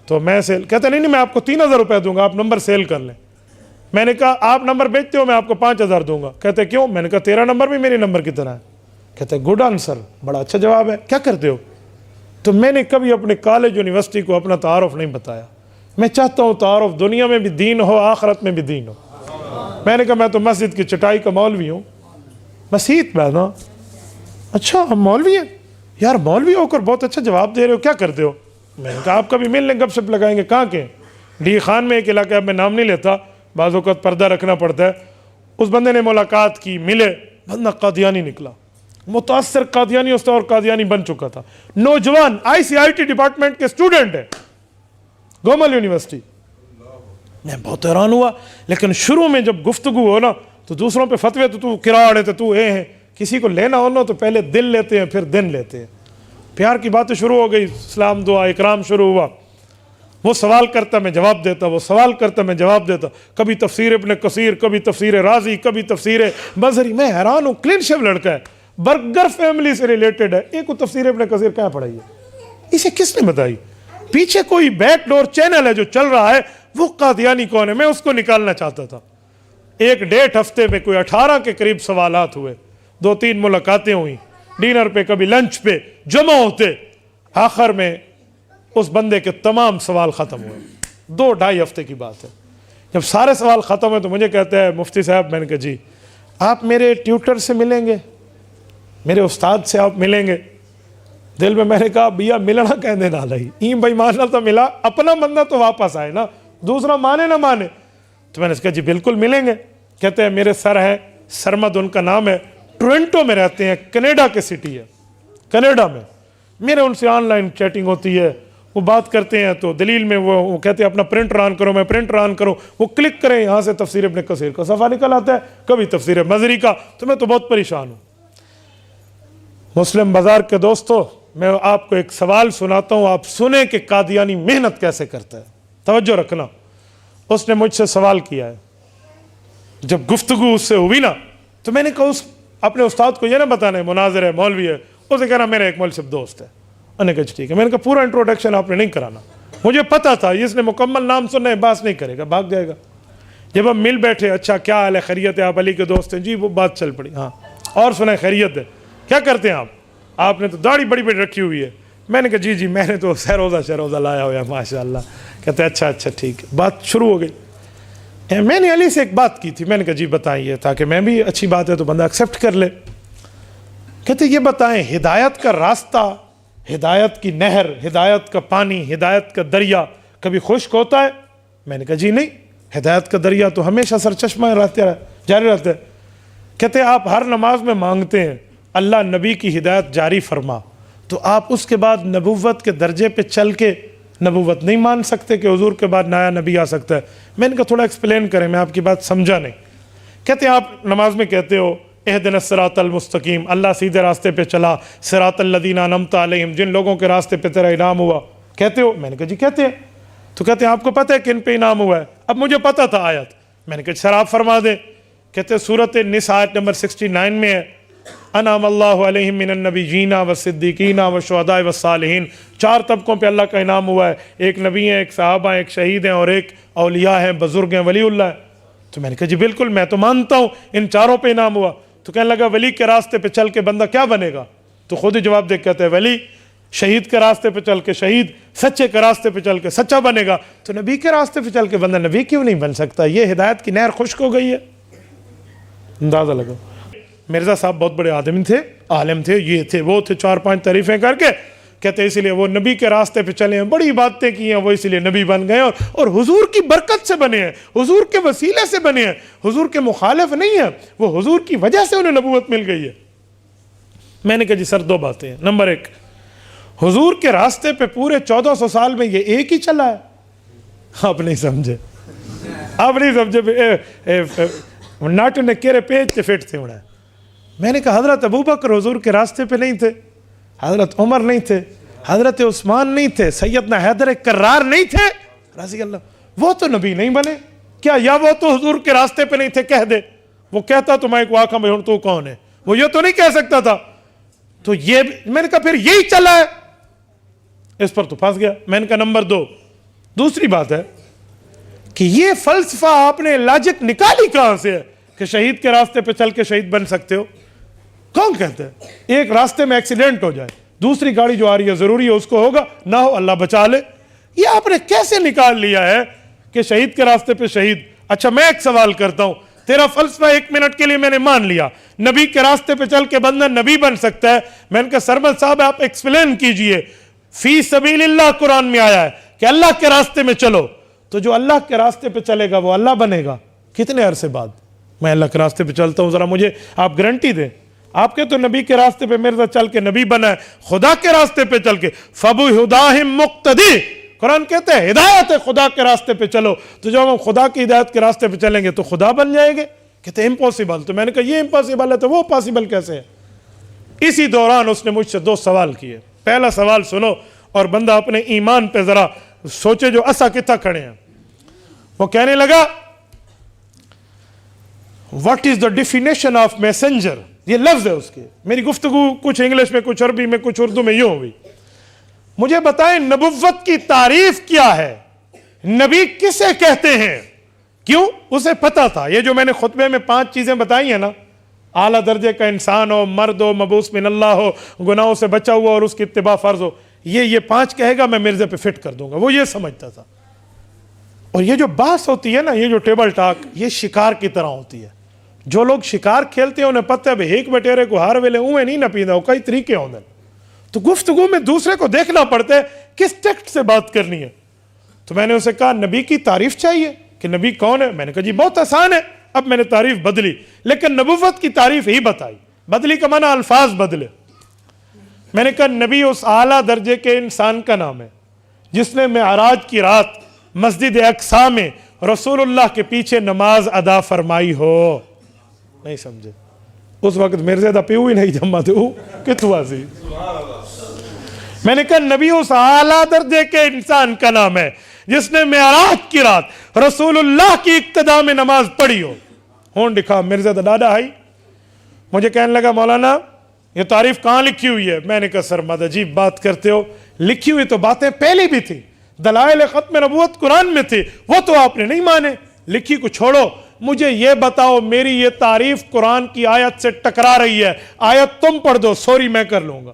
تو میں سیل, کہتا نہیں میں آپ کو 3000 روپے دوں گا, آپ نمبر سیل کر لیں. میں نے کہا آپ نمبر بیچتے ہو, میں آپ کو 5000 دوں گا. کہتے کیوں؟ میں نے کہا تیرا نمبر بھی میرے نمبر کی طرح ہے. کہتے گڈ آنسر, بڑا اچھا جواب ہے, کیا کرتے ہو؟ تو میں نے کبھی اپنے کالج یونیورسٹی کو اپنا تعارف نہیں بتایا. میں چاہتا ہوں تعارف دنیا میں بھی دین ہو, آخرت میں بھی دین ہو. میں نے کہا میں تو مسجد کی چٹائی کا مولوی ہوں. مسیت میں نا, اچھا ہم مولوی ہیں یار, مولوی ہو کر بہت اچھا جواب دے رہے ہو, کیا کرتے ہو؟ میں نے کہا آپ کبھی مل لیں, گپ شپ لگائیں گے. کہاں کے؟ ڈی خان میں ایک علاقہ ہے, میں نام نہیں لیتا, بعض اوقات پردہ رکھنا پڑتا ہے. اس بندے نے ملاقات کی, ملے, بندہ قادیانی نکلا, متاثر قادیانی اس اور قادیانی بن چکا تھا. نوجوان ICIT ڈپارٹمنٹ کے اسٹوڈنٹ ہے, گومل یونیورسٹی. میں بہت حیران ہوا, لیکن شروع میں جب گفتگو ہو نا تو دوسروں پہ فتوے تو کراڑے تو اے ہیں, کسی کو لینا ہو نا تو پہلے دل لیتے ہیں پھر دن لیتے ہیں. پیار کی باتیں شروع ہو گئی, اسلام دعا اکرام شروع ہوا. وہ سوال کرتا میں جواب دیتا, وہ سوال کرتا میں جواب دیتا. کبھی تفسیر ابن کثیر, کبھی تفسیر رازی, کبھی تفسیر مظہری. میں حیران ہوں, کلین شیو لڑکا ہے, برگر فیملی سے ریلیٹڈ ہے. ایک کو تفسیر ابن کثیر کہاں پڑھائی ہے, اسے کس نے بتائی؟ پیچھے کوئی بیک ڈور چینل ہے جو چل رہا ہے, وہ قادیانی کون ہے, میں اس کو نکالنا چاہتا تھا. 1.5 ہفتے میں کوئی 18 کے قریب سوالات ہوئے, 2-3 ملاقاتیں ہوئیں, ڈنر پہ کبھی لنچ پہ جمع ہوتے. آخر میں اس بندے کے تمام سوال ختم ہوئے. 2-2.5 ہفتے کی بات ہے. جب سارے سوال ختم ہوئے تو مجھے کہتے ہیں مفتی صاحب, میں نے کہا جی آپ میرے ٹیوٹر سے ملیں گے, میرے استاد سے آپ ملیں گے. دل میں نے کہا بھیا ملنا کہنے نہ لئی این بھائی ماشاء اللہ ملا, اپنا بندہ تو واپس آئے نا, دوسرا مانے نہ مانے. تو میں نے کہا جی بالکل ملیں گے. کہتے ہیں میرے سر ہیں سرمد ان کا نام ہے, ٹورنٹو میں رہتے ہیں, کینیڈا کے سٹی ہے, کینیڈا میں. میرے ان سے آن لائن چیٹنگ ہوتی ہے, وہ بات کرتے ہیں تو دلیل میں وہ کہتے ہیں اپنا پرنٹ ران کرو, میں پرنٹ ران کروں, وہ کلک کریں, یہاں سے تفسیر ابن کثیر کا صفحہ نکل آتا ہے, کبھی تفسیر مظہری کا. تو میں تو بہت پریشان ہوں. مسلم بازار کے دوستو, میں آپ کو ایک سوال سناتا ہوں, آپ سنیں کہ قادیانی محنت کیسے کرتا ہے. توجہ رکھنا. اس نے مجھ سے سوال کیا ہے, جب گفتگو اس سے ہوئی نا تو میں نے کہا اس اپنے استاد کو یہ نہ بتانا ہے مناظر ہے, مولوی ہے. اسے کہنا میرا ایک مولوی صاحب دوست ہے. انہوں نے کہا ٹھیک ہے. میں نے کہا پورا انٹروڈکشن آپ نے نہیں کرانا, مجھے پتا تھا اس نے مکمل نام سننا ہے, بات نہیں کرے گا, بھاگ جائے گا. جب ہم مل بیٹھے, اچھا کیا حال ہے, خیریت ہے, آپ علی کے دوست ہیں جی, وہ بات چل پڑی. ہاں اور سنیں, خیریت ہے, کیا کرتے ہیں آپ نے تو داڑھی بڑی بڑی رکھی ہوئی ہے. میں نے کہا جی میں نے تو شہروزہ لایا ہوا ہے ماشاء اللہ. کہتے اچھا ٹھیک ہے. بات شروع ہو گئی. میں نے علی سے ایک بات کی تھی, میں نے کہا جی بتائیے, تاکہ میں بھی اچھی بات ہے تو بندہ ایکسیپٹ کر لے. کہتے یہ بتائیں ہدایت کا راستہ, ہدایت کی نہر, ہدایت کا پانی, ہدایت کا دریا کبھی خشک ہوتا ہے؟ میں نے کہا جی نہیں, ہدایت کا دریا تو ہمیشہ سرچشمہ جاری رہتا ہے. کہتے آپ ہر نماز میں مانگتے ہیں اللہ نبی کی ہدایت جاری فرما, تو آپ اس کے بعد نبوت کے درجے پہ چل کے نبوت نہیں مان سکتے کہ حضور کے بعد نیا نبی آ سکتا ہے؟ میں نے کہا تھوڑا ایکسپلین کریں, میں آپ کی بات سمجھا نہیں. کہتے آپ نماز میں کہتے ہو اہدنا الصراط المستقیم, اللہ سیدھے راستے پہ چلا, صراط الذین انعمت علیہم, جن لوگوں کے راستے پہ تیرا انعام ہوا, کہتے ہو؟ میں نے کہا جی کہتے ہیں. تو کہتے ہیں آپ کو پتہ ہے کن پہ انعام ہوا ہے؟ اب مجھے پتہ تھا آیت. میں نے کہا سر آپ فرما دیں. کہتے سورۃ النساء آیت نمبر 69 میں ہے انعم اللہ علیہم من النبیین والصدیقین والشہداء والصالحین. 4 طبقوں پہ اللہ کا انعام ہوا ہے, ایک نبی ہیں, ایک صحابہ ہیں, ایک شہید ہیں, اور ایک اولیاء ہیں, بزرگ ہیں, ولی اللہ ہے. تو میں نے کہا جی بالکل میں تو مانتا ہوں ان 4 پہ انعام ہوا. تو کہنے لگا ولی کے راستے پہ چل کے بندہ کیا بنے گا؟ تو خود ہی جواب دے کہتے ہیں ولی, شہید کے راستے پہ چل کے شہید, سچے کے راستے پہ چل کے سچا بنے گا. تو نبی کے راستے پہ چل کے بندہ نبی کیوں نہیں بن سکتا؟ یہ ہدایت کی نہر خشک ہو گئی ہے. اندازہ لگو. مرزا صاحب بہت بڑے آدمی تھے, عالم تھے, یہ تھے وہ تھے, 4-5 تعریفیں کر کے کہتے اسی لیے وہ نبی کے راستے پہ چلے ہیں, بڑی باتیں کی ہیں, وہ اسی لیے نبی بن گئے, اور حضور کی برکت سے بنے ہیں, حضور کے وسیلے سے بنے ہیں, حضور کے مخالف نہیں ہیں, وہ حضور کی وجہ سے انہیں نبوت مل گئی ہے. میں نے کہا جی سر 2 باتیں ہیں. نمبر 1, حضور کے راستے پہ پورے 1400 سال میں یہ ایک ہی چلا ہے. آپ نہیں سمجھے, آپ نہیں سمجھے, ناٹو نے کیرے پیج تے فٹ تھے ہونا ہے. میں نے کہا حضرت ابوبکر حضور کے راستے پہ نہیں تھے, حضرت عمر نہیں تھے, حضرت عثمان نہیں تھے, سیدنا حیدر کرار نہیں تھے رضی اللہ, وہ تو نبی نہیں بنے کیا؟ یا وہ تو حضور کے راستے پہ نہیں تھے کہہ دے, وہ کہتا تو میں کو آخا بھائی ہوں تو کون ہے, وہ یہ تو نہیں کہہ سکتا تھا. تو یہ میں نے کہا پھر یہی چلا ہے, اس پر تو پھنس گیا. میں نے کہا نمبر 2, دوسری بات ہے کہ یہ فلسفہ آپ نے لاجک نکالی کہاں سے ہے کہ شہید کے راستے پہ چل کے شہید بن سکتے ہو؟ کون کہتا ہے؟ ایک راستے میں ایکسیڈنٹ ہو جائے, دوسری گاڑی جو آ رہی ہے ضروری ہے اس کو ہوگا, نہ ہو اللہ بچا لے. یہ آپ نے کیسے نکال لیا ہے کہ شہید کے راستے پہ شہید؟ اچھا میں ایک سوال کرتا ہوں, تیرا فلسفہ 1 منٹ کے لیے میں نے مان لیا, نبی کے راستے پہ چل کے بندہ نبی بن سکتا ہے. میں نے کہا سرمد صاحب آپ ایکسپلین کیجئے, فی سبیل اللہ قرآن میں آیا ہے کہ اللہ کے راستے میں چلو, تو جو اللہ کے راستے پہ چلے گا وہ اللہ بنے گا کتنے عرصے بعد؟ میں اللہ کے راستے پہ چلتا ہوں, ذرا مجھے آپ گارنٹی دیں. آپ کے تو نبی کے راستے پہ مرزا چل کے نبی بنا ہے, خدا کے راستے پہ چل کے فَبِهُدَاهِمْ مُقْتَدِي, قرآن کہتے ہیں ہدایت ہے خدا کے راستے پہ چلو, تو جب ہم خدا کی ہدایت کے راستے پہ چلیں گے تو خدا بن جائیں گے. کہتے ہیں امپاسبل. تو میں نے کہا یہ امپاسبل ہے تو وہ پاسبل کیسے ہے؟ اسی دوران اس نے مجھ سے 2 سوال کیے. پہلا سوال سنو اور بندہ اپنے ایمان پہ ذرا سوچے جو اسا کتنا کھڑے ہیں. وہ کہنے لگا what is the definition of messenger, یہ لفظ ہے اس کے. میری گفتگو کچھ انگلش میں, کچھ عربی میں, کچھ اردو میں یوں ہوئی. مجھے بتائیں نبوت کی تعریف کیا ہے, نبی کسے کہتے ہیں؟ کیوں؟ اسے پتا تھا یہ جو میں نے خطبے میں 5 چیزیں بتائی ہیں نا, اعلیٰ درجے کا انسان ہو, مرد ہو, مبعوث من اللہ ہو, گناہوں سے بچا ہوا اور اس کی اتباع فرض ہو, یہ 5 کہے گا میں مرزے پہ فٹ کر دوں گا, وہ یہ سمجھتا تھا. اور یہ جو بحث ہوتی ہے نا, یہ جو ٹیبل ٹاک, یہ شکار کی طرح ہوتی ہے. جو لوگ شکار کھیلتے ہیں انہیں پتہ ہے ایک بٹیرے کو ہار ویلے اوے نہیں نہ پیندا, وہ کئی طریقے ہوندے. تو گفتگو میں دوسرے کو دیکھنا پڑتا ہے کس ٹیکسٹ سے بات کرنی ہے. تو میں نے اسے کہا نبی کی تعریف چاہیے کہ نبی کون ہے. میں نے کہا جی بہت آسان ہے. اب میں نے تعریف بدلی, لیکن نبوت کی تعریف ہی بتائی. بدلی کا معنی الفاظ بدلے. میں نے کہا نبی اس اعلیٰ درجے کے انسان کا نام ہے جس نے معراج کی رات مسجد اقصی میں رسول اللہ کے پیچھے نماز ادا فرمائی ہو. نہیں سمجھے؟ اس وقت میرے زیادہ پیو ہی نہیں جمع تھے, کتوا سی. میں نے کہا نبی اس اعلیٰ درجے کے انسان کا نام ہے جس نے معراج کی رات رسول اللہ کی اقتداء میں نماز پڑھی ہو. ہون دکھا میرے زیادہ ڈاڈا آئی. مجھے کہنے لگا مولانا یہ تعریف کہاں لکھی ہوئی ہے؟ میں نے کہا سرمد عجیب بات کرتے ہو, لکھی ہوئی تو باتیں پہلے بھی تھی, دلائل ختم نبوت قرآن میں تھی, وہ تو آپ نے نہیں مانے. لکھی کو چھوڑو, مجھے یہ بتاؤ میری یہ تعریف قرآن کی آیت سے ٹکرا رہی ہے, آیت تم پڑھ دو سوری میں کر لوں گا,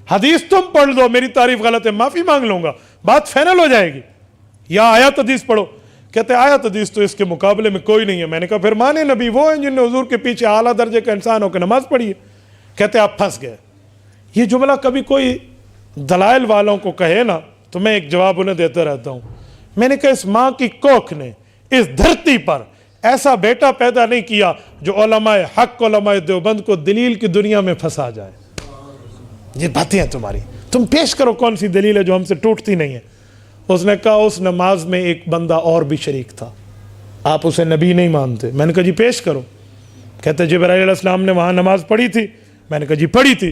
حدیث تم پڑھ دو میری تعریف غلط ہے معافی مانگ لوں گا, بات فائنل ہو جائے گی. یا آیت حدیث پڑھو. کہتے ہیں آیت حدیث تو اس کے مقابلے میں کوئی نہیں ہے. میں نے کہا پھر مانے نبی وہ ہیں جن نے حضور کے پیچھے اعلیٰ درجے کا انسان ہو کے نماز پڑھی ہے. کہتے ہیں آپ پھنس گئے. یہ جملہ کبھی کوئی دلائل والوں کو کہے نا تو میں ایک جواب انہیں دیتا رہتا ہوں. میں نے کہا اس ماں کی کوکھ نے اس دھرتی پر ایسا بیٹا پیدا نہیں کیا جو علماء حق علماء دیوبند کو دلیل کی دنیا میں پھنسا جائے. یہ باتیں ہیں تمہاری, تم پیش کرو کون سی دلیل ہے جو ہم سے ٹوٹتی نہیں ہے. اس نے کہا اس نماز میں ایک بندہ اور بھی شریک تھا, آپ اسے نبی نہیں مانتے. میں نے کہا جی پیش کرو. کہتے جبرائیل علیہ السلام نے وہاں نماز پڑھی تھی. میں نے کہا جی پڑھی تھی.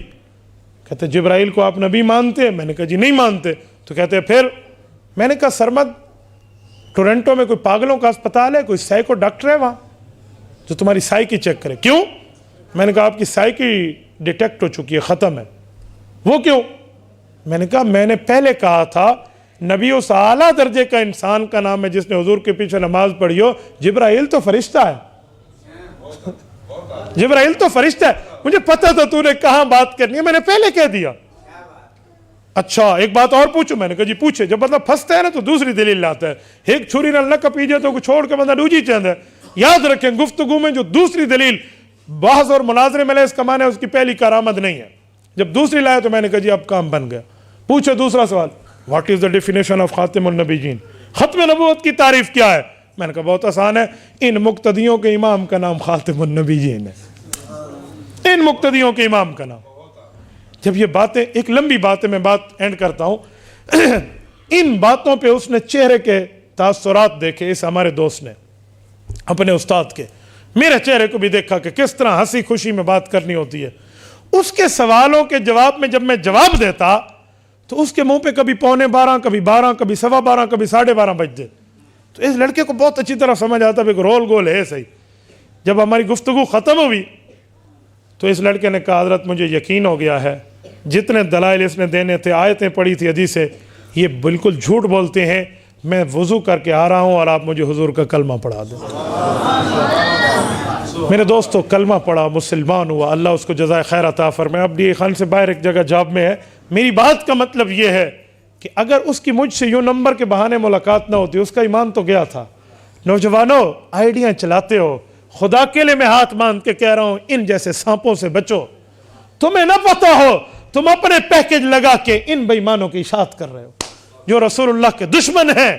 کہتے جبرائیل کو آپ نبی مانتے؟ میں نے کہا جی نہیں مانتے. تو کہتے پھر؟ میں نے کہا سرمد ٹورنٹو میں کوئی پاگلوں کا اسپتال ہے, کوئی سائیکو ڈاکٹر ہے وہاں جو تمہاری سائیکی چیک کرے. کیوں؟ میں نے کہا آپ کی سائیکی ڈیٹیکٹ ہو چکی ہے, ختم ہے. وہ کیوں؟ میں نے کہا میں نے پہلے کہا تھا نبی اس اعلیٰ درجے کا انسان کا نام ہے جس نے حضور کے پیچھے نماز پڑھی ہو. جبرائیل تو فرشتہ ہے, جبرائیل تو فرشتہ ہے. مجھے پتا تھا تو نے کہاں بات کرنی ہے, میں نے پہلے کہہ دیا. اچھا ایک بات اور پوچھو. میں نے کہا جی پوچھے. جب مطلب پھنستا ہے نا تو دوسری دلیل لاتا ہے. ایک چھری نہ لکا پیجے تو چھوڑ کے بندہ دوجی چاہتا ہے. یاد رکھیں گفتگو میں جو دوسری دلیل بحث اور مناظرے میں لے اس کا معنی ہے اس کی پہلی کارآمد نہیں ہے. جب دوسری لائے تو میں نے کہا جی اب کام بن گیا. پوچھو دوسرا سوال, what is the definition of خاتم النبیین, ختم نبوت کی تعریف کیا ہے؟ میں نے کہا بہت آسان ہے, ان مقتدیوں کے امام کا نام خاتم النبیین ہے. ان مقتدیوں کے امام کا نام. جب یہ باتیں, ایک لمبی بات ہے, میں بات اینڈ کرتا ہوں. ان باتوں پہ اس نے چہرے کے تاثرات دیکھے, اس ہمارے دوست نے اپنے استاد کے, میرے چہرے کو بھی دیکھا کہ کس طرح ہنسی خوشی میں بات کرنی ہوتی ہے. اس کے سوالوں کے جواب میں جب میں جواب دیتا تو اس کے منہ پہ کبھی 11:45, کبھی 12, کبھی 12:15, کبھی 12:30 بج جائے. تو اس لڑکے کو بہت اچھی طرح سمجھ آتا ہے کہ رول گول ہے صحیح. جب ہماری گفتگو ختم ہوئی تو اس لڑکے نے کہا حضرت مجھے یقین ہو گیا ہے جتنے دلائل اس نے دینے تھے، آیتیں پڑھی تھی، حدیثیں، یہ بالکل جھوٹ بولتے ہیں، میں وضو کر کے آ رہا ہوں اور آپ مجھے حضور کا کلمہ پڑھا دیں۔ میرے دوستو کلمہ پڑھا، مسلمان ہوا، اللہ اس کو جزائے خیر عطا فرمائے۔ اب یہ خان سے باہر ایک جگہ جاب میں ہے۔ میری بات کا مطلب یہ ہے کہ اگر اس کی مجھ سے یوں نمبر کے بہانے ملاقات نہ ہوتی، اس کا ایمان تو گیا تھا۔ نوجوانوں آئیڈیاں چلاتے ہو، خدا کے لیے میں ہاتھ باندھ کے کہہ رہا ہوں ان جیسے سانپوں سے بچو۔ تمہیں نہ پتہ ہو تم اپنے پیکج لگا کے ان بے ایمانوں کی اشاعت کر رہے ہو جو رسول اللہ کے دشمن ہیں،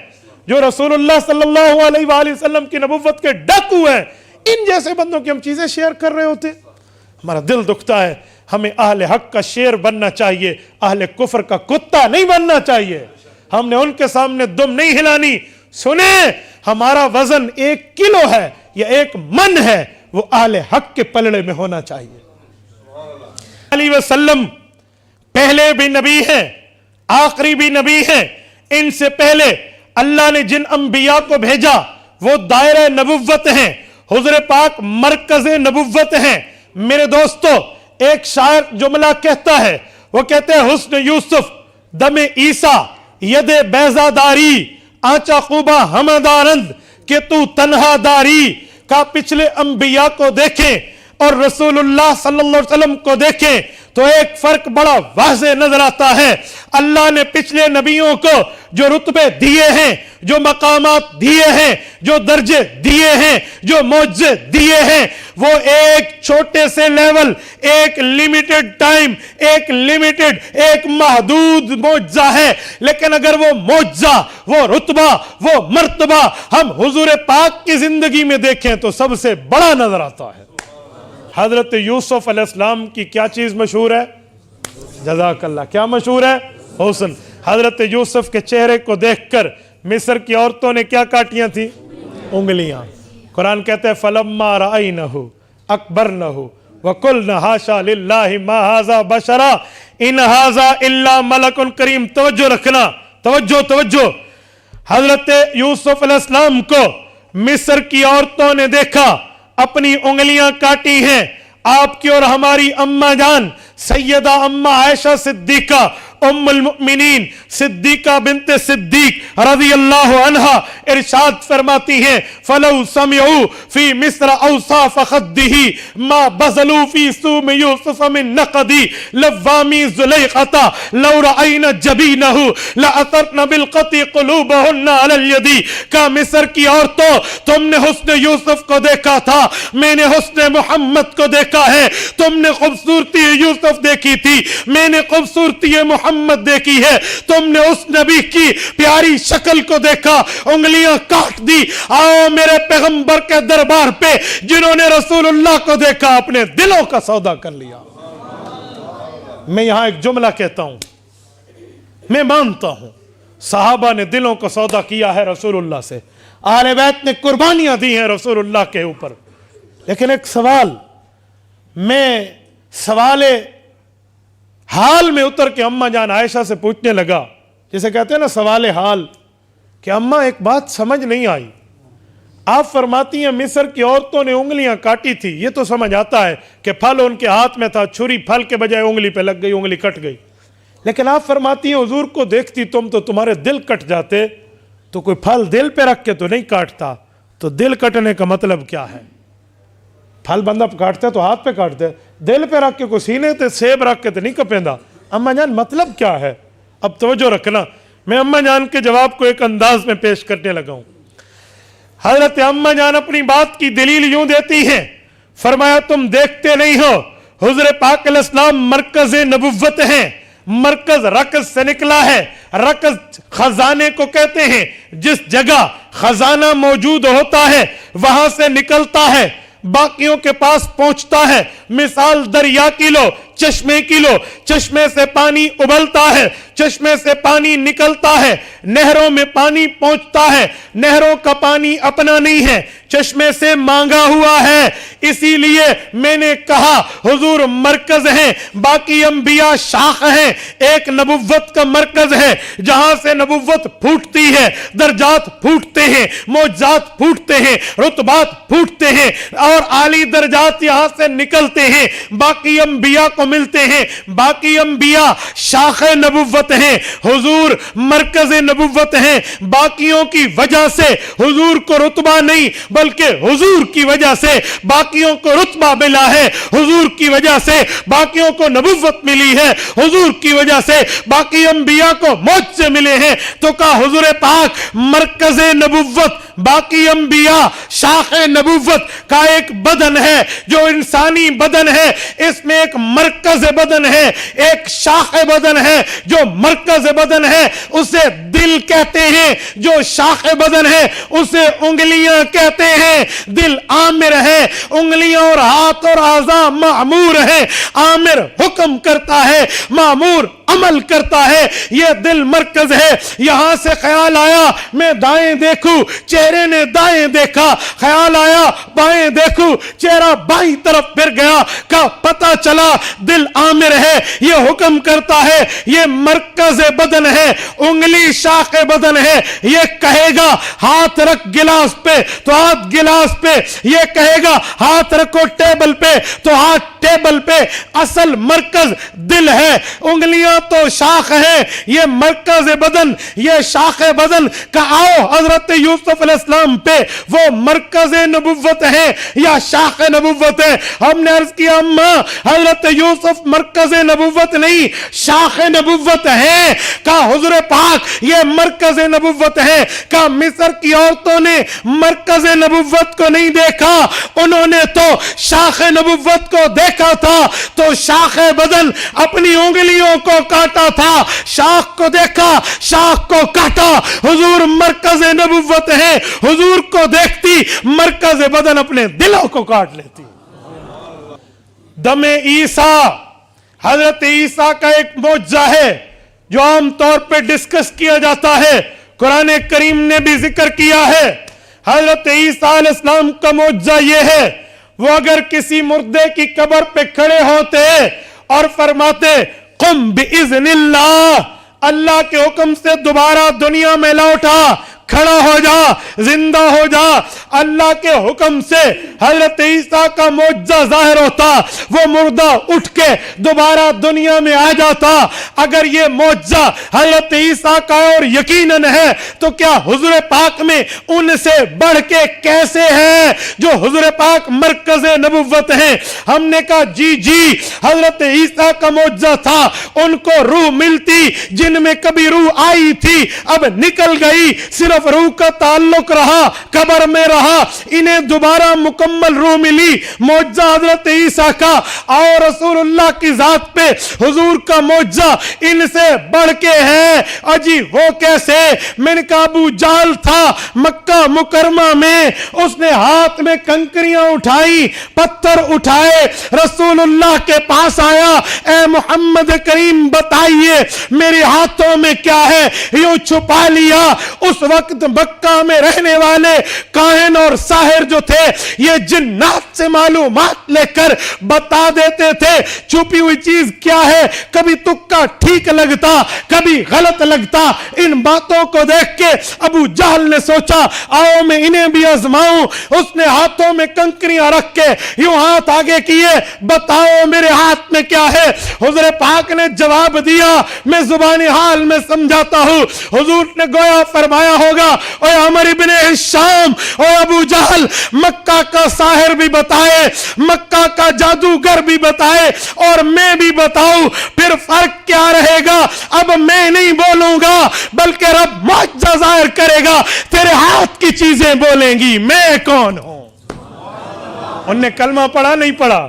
جو رسول اللہ صلی اللہ علیہ وآلہ وسلم کی نبوت کے ڈاکو ہیں۔ ان جیسے بندوں کی ہم چیزیں شیئر کر رہے ہوتے، ہمارا دل دکھتا ہے۔ ہمیں اہل حق کا شیر بننا چاہیے، اہل کفر کا کتا نہیں بننا چاہیے۔ ہم نے ان کے سامنے دم نہیں ہلانی۔ سنیں، ہمارا وزن 1 کلو ہے یا 1 من ہے، وہ اہل حق کے پلڑے میں ہونا چاہیے۔ علیہ وسلم پہلے بھی نبی ہیں، آخری بھی نبی ہیں۔ ان سے پہلے اللہ نے جن انبیاء کو بھیجا وہ دائرہ نبوت ہیں، حضور پاک مرکز نبوت ہیں۔ میرے دوستو ایک شاعر جملہ کہتا ہے، وہ کہتے ہیں حسن یوسف دم عیسیٰ ید بیضا داری آنچا خوبہ ہمدارند کہ تو تنہا داری۔ کا پچھلے انبیاء کو دیکھیں اور رسول اللہ صلی اللہ علیہ وسلم کو دیکھیں تو ایک فرق بڑا واضح نظر آتا ہے۔ اللہ نے پچھلے نبیوں کو جو رتبے دیے ہیں، جو مقامات دیے ہیں، جو درجے دیے ہیں، جو معجزے دیے ہیں، وہ ایک چھوٹے سے لیول، ایک لیمیٹڈ ٹائم، ایک محدود معجزہ ہے۔ لیکن اگر وہ معجزہ، وہ رتبہ، وہ مرتبہ ہم حضور پاک کی زندگی میں دیکھیں تو سب سے بڑا نظر آتا ہے۔ حضرت یوسف علیہ السلام کی کیا چیز مشہور ہے؟ جزاک اللہ، کیا مشہور ہے؟ حسن۔ حضرت یوسف کے چہرے کو دیکھ کر مصر کی عورتوں نے کیا کاٹیاں تھیں؟ انگلیاں۔ قرآن کہتے ہیں فَلَمَّا رَأَيْنَهُ أَكْبَرْنَهُ وَقُلْنَا حَاشَا لِلَّهِ مَا هَذَا بَشَرًا إِنْ هَذَا إِلَّا مَلَكٌ كَرِيمٌ۔ توجہ رکھنا، توجہ۔ حضرت یوسف علیہ السلام کو مصر کی عورتوں نے دیکھا، اپنی انگلیاں کاٹی ہیں۔ آپ کی اور ہماری اماں جان سیدہ اماں عائشہ صدیقہ ام المؤمنین صدیقہ بنت صدیق رضی اللہ عنہا ارشاد فرماتی ہیں فَلَوْ سَمِعُوا فِي مِصْرَ أَوْصَافَ خَدِّهِ مَا بَذَلُوا فِي سُومِ يُوسُفَ مِن نَقَدِ لَوَّامِ زُلَيْخَةَ لَوْ رَأَيْنَ جَبِينَهُ لَأَثَرْنَ بِالْقَطِّ قُلُوبَهُنَّ عَلَى الْيَدِ۔ کا مصر کی عورتوں، تم نے حسن یوسف کو دیکھا تھا، میں نے حسن محمد کو دیکھا ہے۔ تم نے خوبصورتی یوسف دیکھی تھی، میں نے خوبصورتی محمد دیکھی ہے۔ تم نے اس نبی کی پیاری شکل کو دیکھا، انگلیاں کاٹ دی۔ آؤ میرے پیغمبر کے دربار پہ جنہوں نے رسول اللہ کو دیکھا، اپنے دلوں کا سودا کر لیا۔ میں یہاں ایک جملہ کہتا ہوں، میں مانتا ہوں صحابہ نے دلوں کو سودا کیا ہے رسول اللہ سے، اہل بیت نے قربانیاں دی ہیں رسول اللہ کے اوپر۔ لیکن ایک سوال، میں سوال حال میں اتر کے اماں جان عائشہ سے پوچھنے لگا، جسے کہتے ہیں نا سوال حال، کہ اماں ایک بات سمجھ نہیں آئی۔ آپ فرماتی ہیں مصر کی عورتوں نے انگلیاں کاٹی تھی، یہ تو سمجھ آتا ہے کہ پھل ان کے ہاتھ میں تھا، چھری پھل کے بجائے انگلی پہ لگ گئی، انگلی کٹ گئی۔ لیکن آپ فرماتی ہیں حضور کو دیکھتی تم تو تمہارے دل کٹ جاتے، تو کوئی پھل دل پہ رکھ کے تو نہیں کاٹتا، تو دل کٹنے کا مطلب کیا ہے؟ پھل بندہ کاٹتا ہے تو ہاتھ پہ کاٹتا ہے، دل پہ رکھ کے کوئی سینے تے سیب رکھ کے تو نہیں کپیندا۔ اماں جان مطلب کیا ہے؟ اب توجہ رکھنا، میں اماں جان کے جواب کو ایک انداز میں پیش کرنے لگا ہوں۔ حضرت اماں جان اپنی بات کی دلیل یوں دیتی ہیں، فرمایا تم دیکھتے نہیں ہو حضور پاک علیہ السلام مرکز نبوت ہیں، مرکز رکز سے نکلا ہے۔ رکز خزانے کو کہتے ہیں، جس جگہ خزانہ موجود ہوتا ہے وہاں سے نکلتا ہے، باقیوں کے پاس پہنچتا ہے۔ مثال دریا کی لو، چشمے کی لو، چشمے سے پانی ابلتا ہے، چشمے سے پانی نکلتا ہے، نہروں میں پانی پہنچتا ہے، نہروں کا پانی اپنا نہیں ہے، چشمے سے مانگا ہوا ہے۔ اسی لیے میں نے کہا حضور مرکز ہیں، باقی انبیاء شاخ ہیں، ایک نبوت کا مرکز ہے جہاں سے نبوت پھوٹتی ہے، درجات پھوٹتے ہیں، معجزات پھوٹتے ہیں، رتبات پھوٹتے ہیں اور اعلی درجات یہاں سے نکلتے ہیں، باقی انبیاء کو ملتے ہیں۔ باقی انبیاء شاخ نبوت ہیں، حضور مرکز نبوت ہیں۔ باقیوں کی وجہ سے حضور کو رتبہ نہیں بلکہ حضور کی وجہ سے باقیوں کو رتبہ ملا ہے، حضور کی وجہ سے باقیوں کو نبوت ملی ہے، حضور کی وجہ سے باقی انبیاء کو معجزے ملے ہیں۔ تو کہا حضور پاک مرکز نبوت، باقی انبیاء شاخ نبوت کا ایک بدن ہے جو انسانی بدن ہے، اس میں ایک مرکز بدن ہے، ایک شاخ بدن ہے۔ جو مرکز بدن ہے اسے دل کہتے ہیں، جو شاخ بدن ہے اسے انگلیاں کہتے ہیں۔ دل آمر ہے، انگلیاں اور ہاتھ اور اعضاء معمور ہیں۔ آمر حکم کرتا ہے، معمور عمل کرتا ہے، یہ دل مرکز ہے۔ یہاں سے خیال آیا میں دائیں دیکھوں، چہرے نے دائیں دیکھا، خیال آیا بائیں دیکھوں، چہرہ بائیں طرف پھر گیا، کا پتہ چلا دل آمر ہے، یہ حکم کرتا ہے، یہ مرکز بدن ہے، انگلی شاخ بدن ہے۔ یہ کہے گا ہاتھ رکھ گلاس پہ تو ہاتھ گلاس پہ، یہ کہے گا ہاتھ رکھو ٹیبل پہ تو ہاتھ ٹیبل پہ۔ اصل مرکز دل ہے، انگلیاں تو شاخ ہے، یہ مرکز بدن، یہ شاخ بدن کا آؤ حضرت یوسف علیہ السلام پہ وہ مرکز نبوت ہے یا شاخ نبوت ہے؟ ہم نے عرض کیا اماں حضرت یوسف مرکز نبوت نہیں شاخ نبوت ہے۔ کہا حضور پاک یہ مرکز نبوت ہے۔ کہا مصر کی عورتوں نے مرکز نبوت کو نہیں دیکھا، انہوں نے تو شاخ نبوت کو دیکھا تھا، تو شاخ بدن اپنی انگلیوں کو کاٹا تھا، شاخ کو دیکھا، شاخ کو کاٹا۔ حضور مرکز نبوت ہے، حضور کو دیکھتی مرکز بدن اپنے دلوں کو کاٹ لیتی۔ دم عیسیٰ حضرت عیسیٰ کا ایک معجزہ ہے جو عام طور پہ ڈسکس کیا جاتا ہے، قرآن کریم نے بھی ذکر کیا ہے۔ حضرت عیسیٰ علیہ السلام کا معجزہ یہ ہے، وہ اگر کسی مردے کی قبر پہ کھڑے ہوتے اور فرماتے قم بإذن اللہ، اللہ کے حکم سے دوبارہ دنیا میں لوٹا، کھڑا ہو جا، زندہ ہو جا، اللہ کے حکم سے حضرت عیسیٰ کا معجزہ ظاہر ہوتا، وہ مردہ اٹھ کے دوبارہ دنیا میں آ جاتا۔ اگر یہ معجزہ حضرت عیسیٰ کا اور یقیناً ہے تو کیا حضور پاک میں ان سے بڑھ کے کیسے ہے جو حضور پاک مرکز نبوت ہیں؟ ہم نے کہا جی حضرت عیسیٰ کا معجزہ تھا، ان کو روح ملتی، جن میں کبھی روح آئی تھی اب نکل گئی، صرف روح کا تعلق رہا، قبر میں رہا، انہیں دوبارہ مکمل روح ملی۔ معجزہ حضرت عیسیٰ کا اور رسول اللہ کی ذات پہ حضور کا معجزہ ان سے بڑھ کے ہے۔ اجی وہ کیسے؟ میں نے کہا ابو جہل تھا مکہ مکرمہ میں، اس نے ہاتھ میں کنکریاں اٹھائی، پتھر اٹھائے، رسول اللہ کے پاس آیا، اے محمد کریم بتائیے میرے ہاتھوں میں کیا ہے؟ یوں چھپا لیا۔ اس وقت مکہ میں رہنے والے کاہن اور ساحر جو تھے یہ جنات سے معلومات لے کر بتا دیتے تھے چھپی ہوئی چیز کیا ہے، کبھی تکا ٹھیک لگتا کبھی غلط لگتا۔ ان باتوں کو دیکھ کے ابو جہل نے سوچا آؤ میں انہیں بھی آزماؤں۔ اس نے ہاتھوں میں کنکریاں رکھ کے یوں ہاتھ آگے کیے، بتاؤ میرے ہاتھ میں کیا ہے؟ حضور پاک نے جواب دیا، میں زبانی حال میں سمجھاتا ہوں۔ حضور نے گویا فرمایا ہوگا اے عمر ابن ہشام، اے ابو جہل، مکہ کا ساحر بھی بتائے، مکہ کا جادوگر بھی بتائے اور میں بھی بتاؤں، پھر فرق کیا رہے گا؟ اب میں نہیں بولوں گا بلکہ رب معجزہ ظاہر کرے گا، تیرے ہاتھ کی چیزیں بولیں گی، میں کون ہوں؟ انہوں نے کلمہ پڑھا نہیں پڑھا؟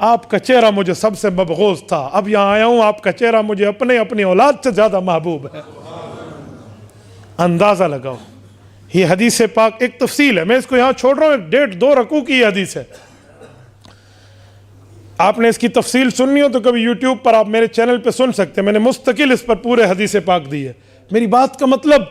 آپ کا چہرہ مجھے سب سے مبغوض تھا، اب یہاں آیا ہوں آپ کا چہرہ مجھے اپنی اولاد سے زیادہ محبوب ہے۔ اندازہ لگاؤ، یہ حدیث پاک ایک تفصیل ہے، میں اس کو یہاں چھوڑ رہا ہوں، 1.5-2 رکوع کی یہ حدیث ہے۔ آپ نے اس کی تفصیل سننی ہو تو کبھی یوٹیوب پر آپ میرے چینل پہ سن سکتے ہیں، میں نے مستقل اس پر پورے حدیث پاک دی ہے۔ میری بات کا مطلب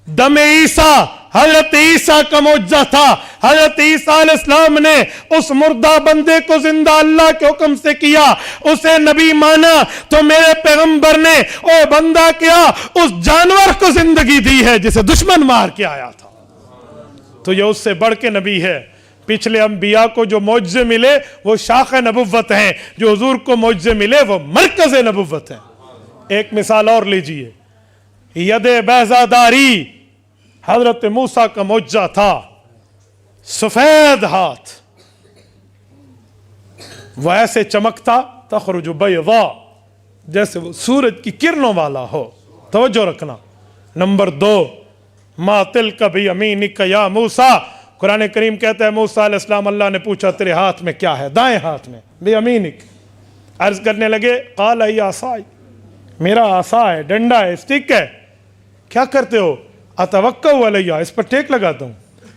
دم عیسیٰ، حضرت عیسیٰ کا معجزہ تھا۔ حضرت عیسیٰ علیہ السلام نے اس مردہ بندے کو زندہ اللہ کے حکم سے کیا، اسے نبی مانا تو میرے پیغمبر نے او بندہ کیا اس جانور کو زندگی دی ہے جسے دشمن مار کے آیا تھا، تو یہ اس سے بڑھ کے نبی ہے۔ پچھلے انبیاء کو جو معجزے ملے وہ شاخ نبوت ہیں، جو حضور کو معجزے ملے وہ مرکز نبوت ہیں۔ ایک مثال اور لیجئے، ید بیضہ داری حضرت موسیٰ کا معجزہ تھا، سفید ہاتھ، وہ ایسے چمکتا تخرج بیضاء، جیسے وہ سورج کی کرنوں والا ہو۔ توجہ رکھنا۔ نمبر 2، ما تلک بیمینک یا موسیٰ، قرآن کریم کہتا ہے موسیٰ علیہ السلام اللہ نے پوچھا تیرے ہاتھ میں کیا ہے؟ دائیں ہاتھ میں، بیمینک۔ عرض کرنے لگے قال ہی عصائی، میرا عصا ہے، ڈنڈا ہے، اسٹک ہے۔ کیا کرتے ہو؟ اتوکل علیہ، اس پر ٹیک لگاتا ہوں،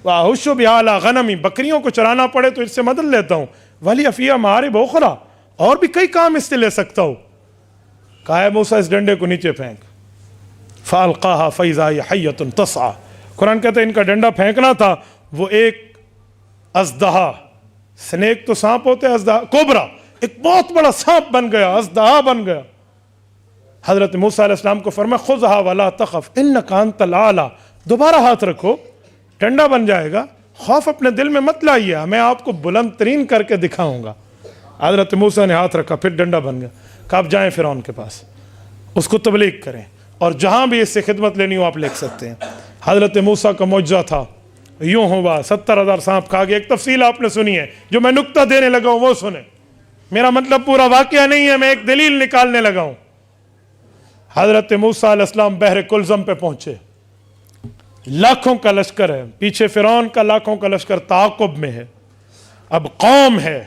واحش بہا علی غنمی، بکریوں کو چرانا پڑے تو اس سے مدد لیتا ہوں، ولی فیہا مآرب اخری، اور بھی کئی کام اس سے لے سکتا ہوں۔ کہا ہے موسیٰ اس ڈنڈے کو نیچے پھینک، فالقاها فاذا ہی حیۃ تسعی، قرآن کہتا ہے ان کا ڈنڈا پھینکنا تھا، وہ ایک ازدہا، سنیک تو سانپ ہوتے ہیں، ازدہا کوبرا، ایک بہت بڑا سانپ بن گیا، ازدہا بن گیا۔ حضرت موسیٰ علیہ السلام کو فرمایا خذھا ولا تخف انک انت الاعلی، دوبارہ ہاتھ رکھو، ڈنڈا بن جائے گا، خوف اپنے دل میں مت لائیے، میں آپ کو بلند ترین کر کے دکھاؤں گا۔ حضرت موسیٰ نے ہاتھ رکھا، پھر ڈنڈا بن گیا۔ کہ آپ جائیں فرعون کے پاس، اس کو تبلیغ کریں، اور جہاں بھی اس سے خدمت لینی ہو آپ لکھ سکتے ہیں۔ حضرت موسیٰ کا معجزہ تھا، یوں ہوا 70,000 سانپ کھا گئے۔ ایک تفصیل آپ نے سنی ہے، جو میں نکتہ دینے لگا ہوں وہ سنیں، میرا مطلب پورا واقعہ نہیں ہے، میں ایک دلیل نکالنے لگا ہوں۔ حضرت موسیٰ علیہ السلام بحر کلزم پہ پہنچے، لاکھوں کا لشکر ہے پیچھے، فرعون کا لاکھوں کا لشکر تعاقب میں ہے، اب قوم ہے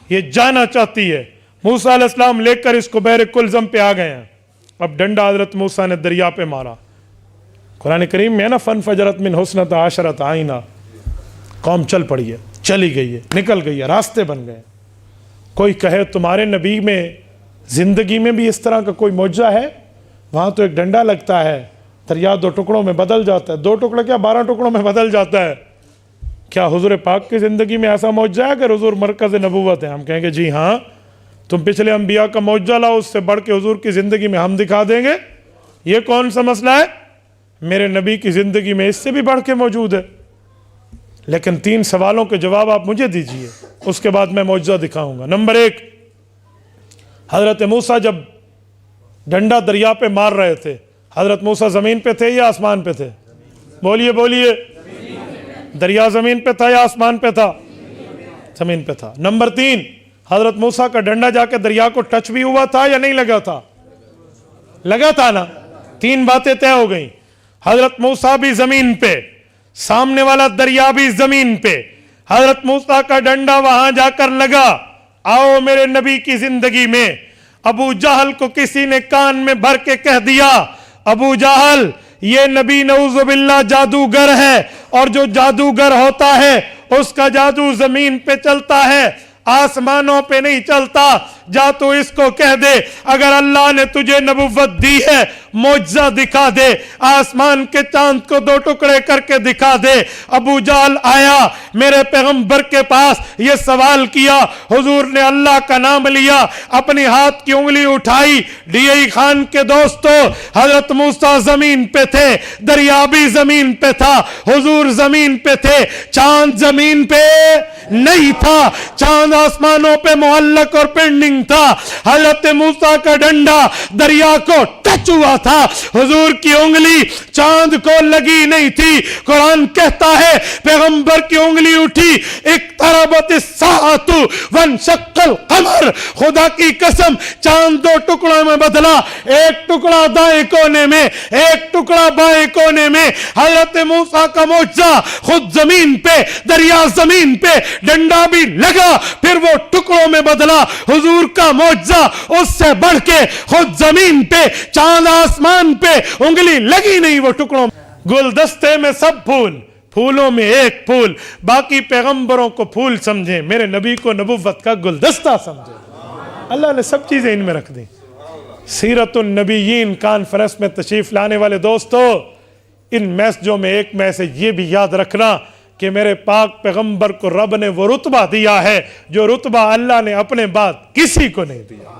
یہ جانا چاہتی ہے، موسیٰ علیہ السلام لے کر اس کو بحر کلزم پہ آ گئے ہیں۔ اب ڈنڈا حضرت موسیٰ نے دریا پہ مارا، قرآن کریم میں نا فانفجرت من حسنۃ عشرۃ عینہ، قوم چل پڑی ہے، چلی گئی ہے، نکل گئی ہے، راستے بن گئے۔ کوئی کہے تمہارے نبی میں زندگی میں بھی اس طرح کا کوئی معجزہ ہے؟ وہاں تو ایک ڈنڈا لگتا ہے، دریا 2 ٹکڑوں میں بدل جاتا ہے، 2 ٹکڑے کیا 12 ٹکڑوں میں بدل جاتا ہے۔ کیا حضور پاک کی زندگی میں ایسا معجزہ ہے کہ حضور مرکز نبوت ہے؟ ہم کہیں گے جی ہاں، تم پچھلے انبیاء کا معجزہ لاؤ، اس سے بڑھ کے حضور کی زندگی میں ہم دکھا دیں گے۔ یہ کون سا مسئلہ ہے؟ میرے نبی کی زندگی میں اس سے بھی بڑھ کے موجود ہے۔ لیکن 3 سوالوں کے جواب آپ مجھے دیجئے، اس کے بعد میں معجزہ دکھاؤں گا۔ نمبر 1، حضرت موسیٰ جب ڈنڈا دریا پہ مار رہے تھے، حضرت موسیٰ زمین پہ تھے یا آسمان پہ تھے؟ بولیے بولیے، دریا زمین پہ تھا یا آسمان پہ تھا؟ زمین پہ تھا۔ نمبر 3، حضرت موسیٰ کا ڈنڈا جا کے دریا کو ٹچ بھی ہوا تھا یا نہیں لگا تھا؟ لگا تھا نا۔ 3 باتیں طے ہو گئیں، حضرت موسیٰ بھی زمین پہ، سامنے والا دریا بھی زمین پہ، حضرت موسیٰ کا ڈنڈا وہاں جا کر لگا۔ آؤ میرے نبی کی زندگی میں ابو جہل کو کسی نے کان میں بھر کے کہہ دیا، ابو جہل یہ نبی نعوذ باللہ جادوگر ہے، اور جو جادوگر ہوتا ہے اس کا جادو زمین پہ چلتا ہے، آسمانوں پہ نہیں چلتا۔ جا تو اس کو کہہ دے اگر اللہ نے تجھے نبوت دی ہے معجزہ دکھا دے، آسمان کے چاند کو 2 ٹکڑے کر کے دکھا دے۔ ابو جہل آیا میرے پیغمبر کے پاس، یہ سوال کیا، حضور نے اللہ کا نام لیا، اپنی ہاتھ کی انگلی اٹھائی۔ ڈی ای خان کے دوستو، حضرت موسیٰ زمین پہ تھے، دریا بھی زمین پہ تھا، حضور زمین پہ تھے، چاند زمین پہ نہیں تھا، چاند آسمانوں پہ معلق اور پینڈنگ تھا۔ حضرت موسیٰ کا ڈنڈا دریا کو ٹچ ہوا تھا، حضور کی انگلی چاند کو لگی نہیں تھی۔ قرآن کہتا ہے پیغمبر کی انگلی اٹھی، اقتربت الساعۃ وانشق القمر، خدا کی قسم چاند 2 ٹکڑوں میں بدلا، ایک ٹکڑا دائیں کونے میں، ایک ٹکڑا بائیں کونے میں۔ حضرت موسیٰ کا معجزہ خود زمین پہ، دریا زمین پہ، ڈنڈا بھی لگا پھر وہ ٹکڑوں میں بدلا. حضور کا معجزہ اس سے بڑھ کے خود زمین پہ چاند آسمان پہ انگلی لگی نہیں وہ ٹکڑوں میں. گلدستے میں سب پھول، پھولوں میں ایک پھول. باقی پیغمبروں کو پھول سمجھیں، میرے نبی کو نبوت کا گلدستہ سمجھیں. اللہ نے سب چیزیں ان میں رکھ دیں. سیرت النبیین کانفرنس میں تشریف لانے والے دوستو، ان میسجوں میں ایک میسج یہ بھی یاد رکھنا کہ میرے پاک پیغمبر کو رب نے وہ رتبہ دیا ہے جو رتبہ اللہ نے اپنے بعد کسی کو نہیں دیا.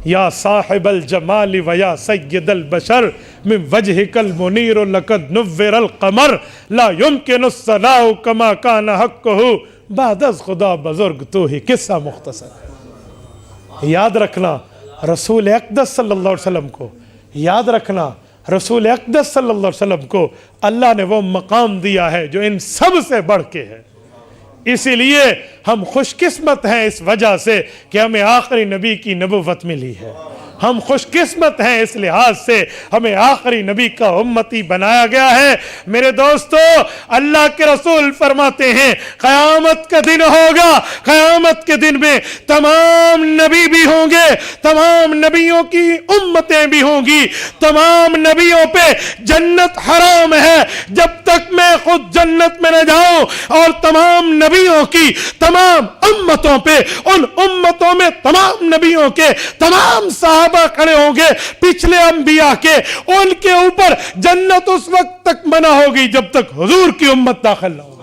یا صاحب الجمال و یا سید البشر من وجهک المنیر لقد نور القمر لا يمکن الثناء کما کان حقہ بعد از خدا بزرگ تو ہی. قصہ مختصر. یاد رکھنا رسول اقدس صلی اللہ علیہ وسلم کو، یاد رکھنا رسول اقدس صلی اللہ علیہ وسلم کو اللہ نے وہ مقام دیا ہے جو ان سب سے بڑھ کے ہے. اسی لیے ہم خوش قسمت ہیں اس وجہ سے کہ ہمیں آخری نبی کی نبوت ملی ہے. ہم خوش قسمت ہیں اس لحاظ سے ہمیں آخری نبی کا امتی بنایا گیا ہے. میرے دوستو، اللہ کے رسول فرماتے ہیں قیامت کا دن ہوگا، قیامت کے دن میں تمام نبی بھی ہوں گے، تمام نبیوں کی امتیں بھی ہوں گی. تمام نبیوں پہ جنت حرام ہے جب تک میں خود جنت میں نہ جاؤں، اور تمام نبیوں کی تمام امتوں پہ، ان امتوں میں تمام نبیوں کے تمام صحابہ کھڑے ہوں گے پچھلے انبیاء کے، ان کے اوپر جنت اس وقت تک منع ہوگی جب تک حضور کی امت داخل نہ ہو.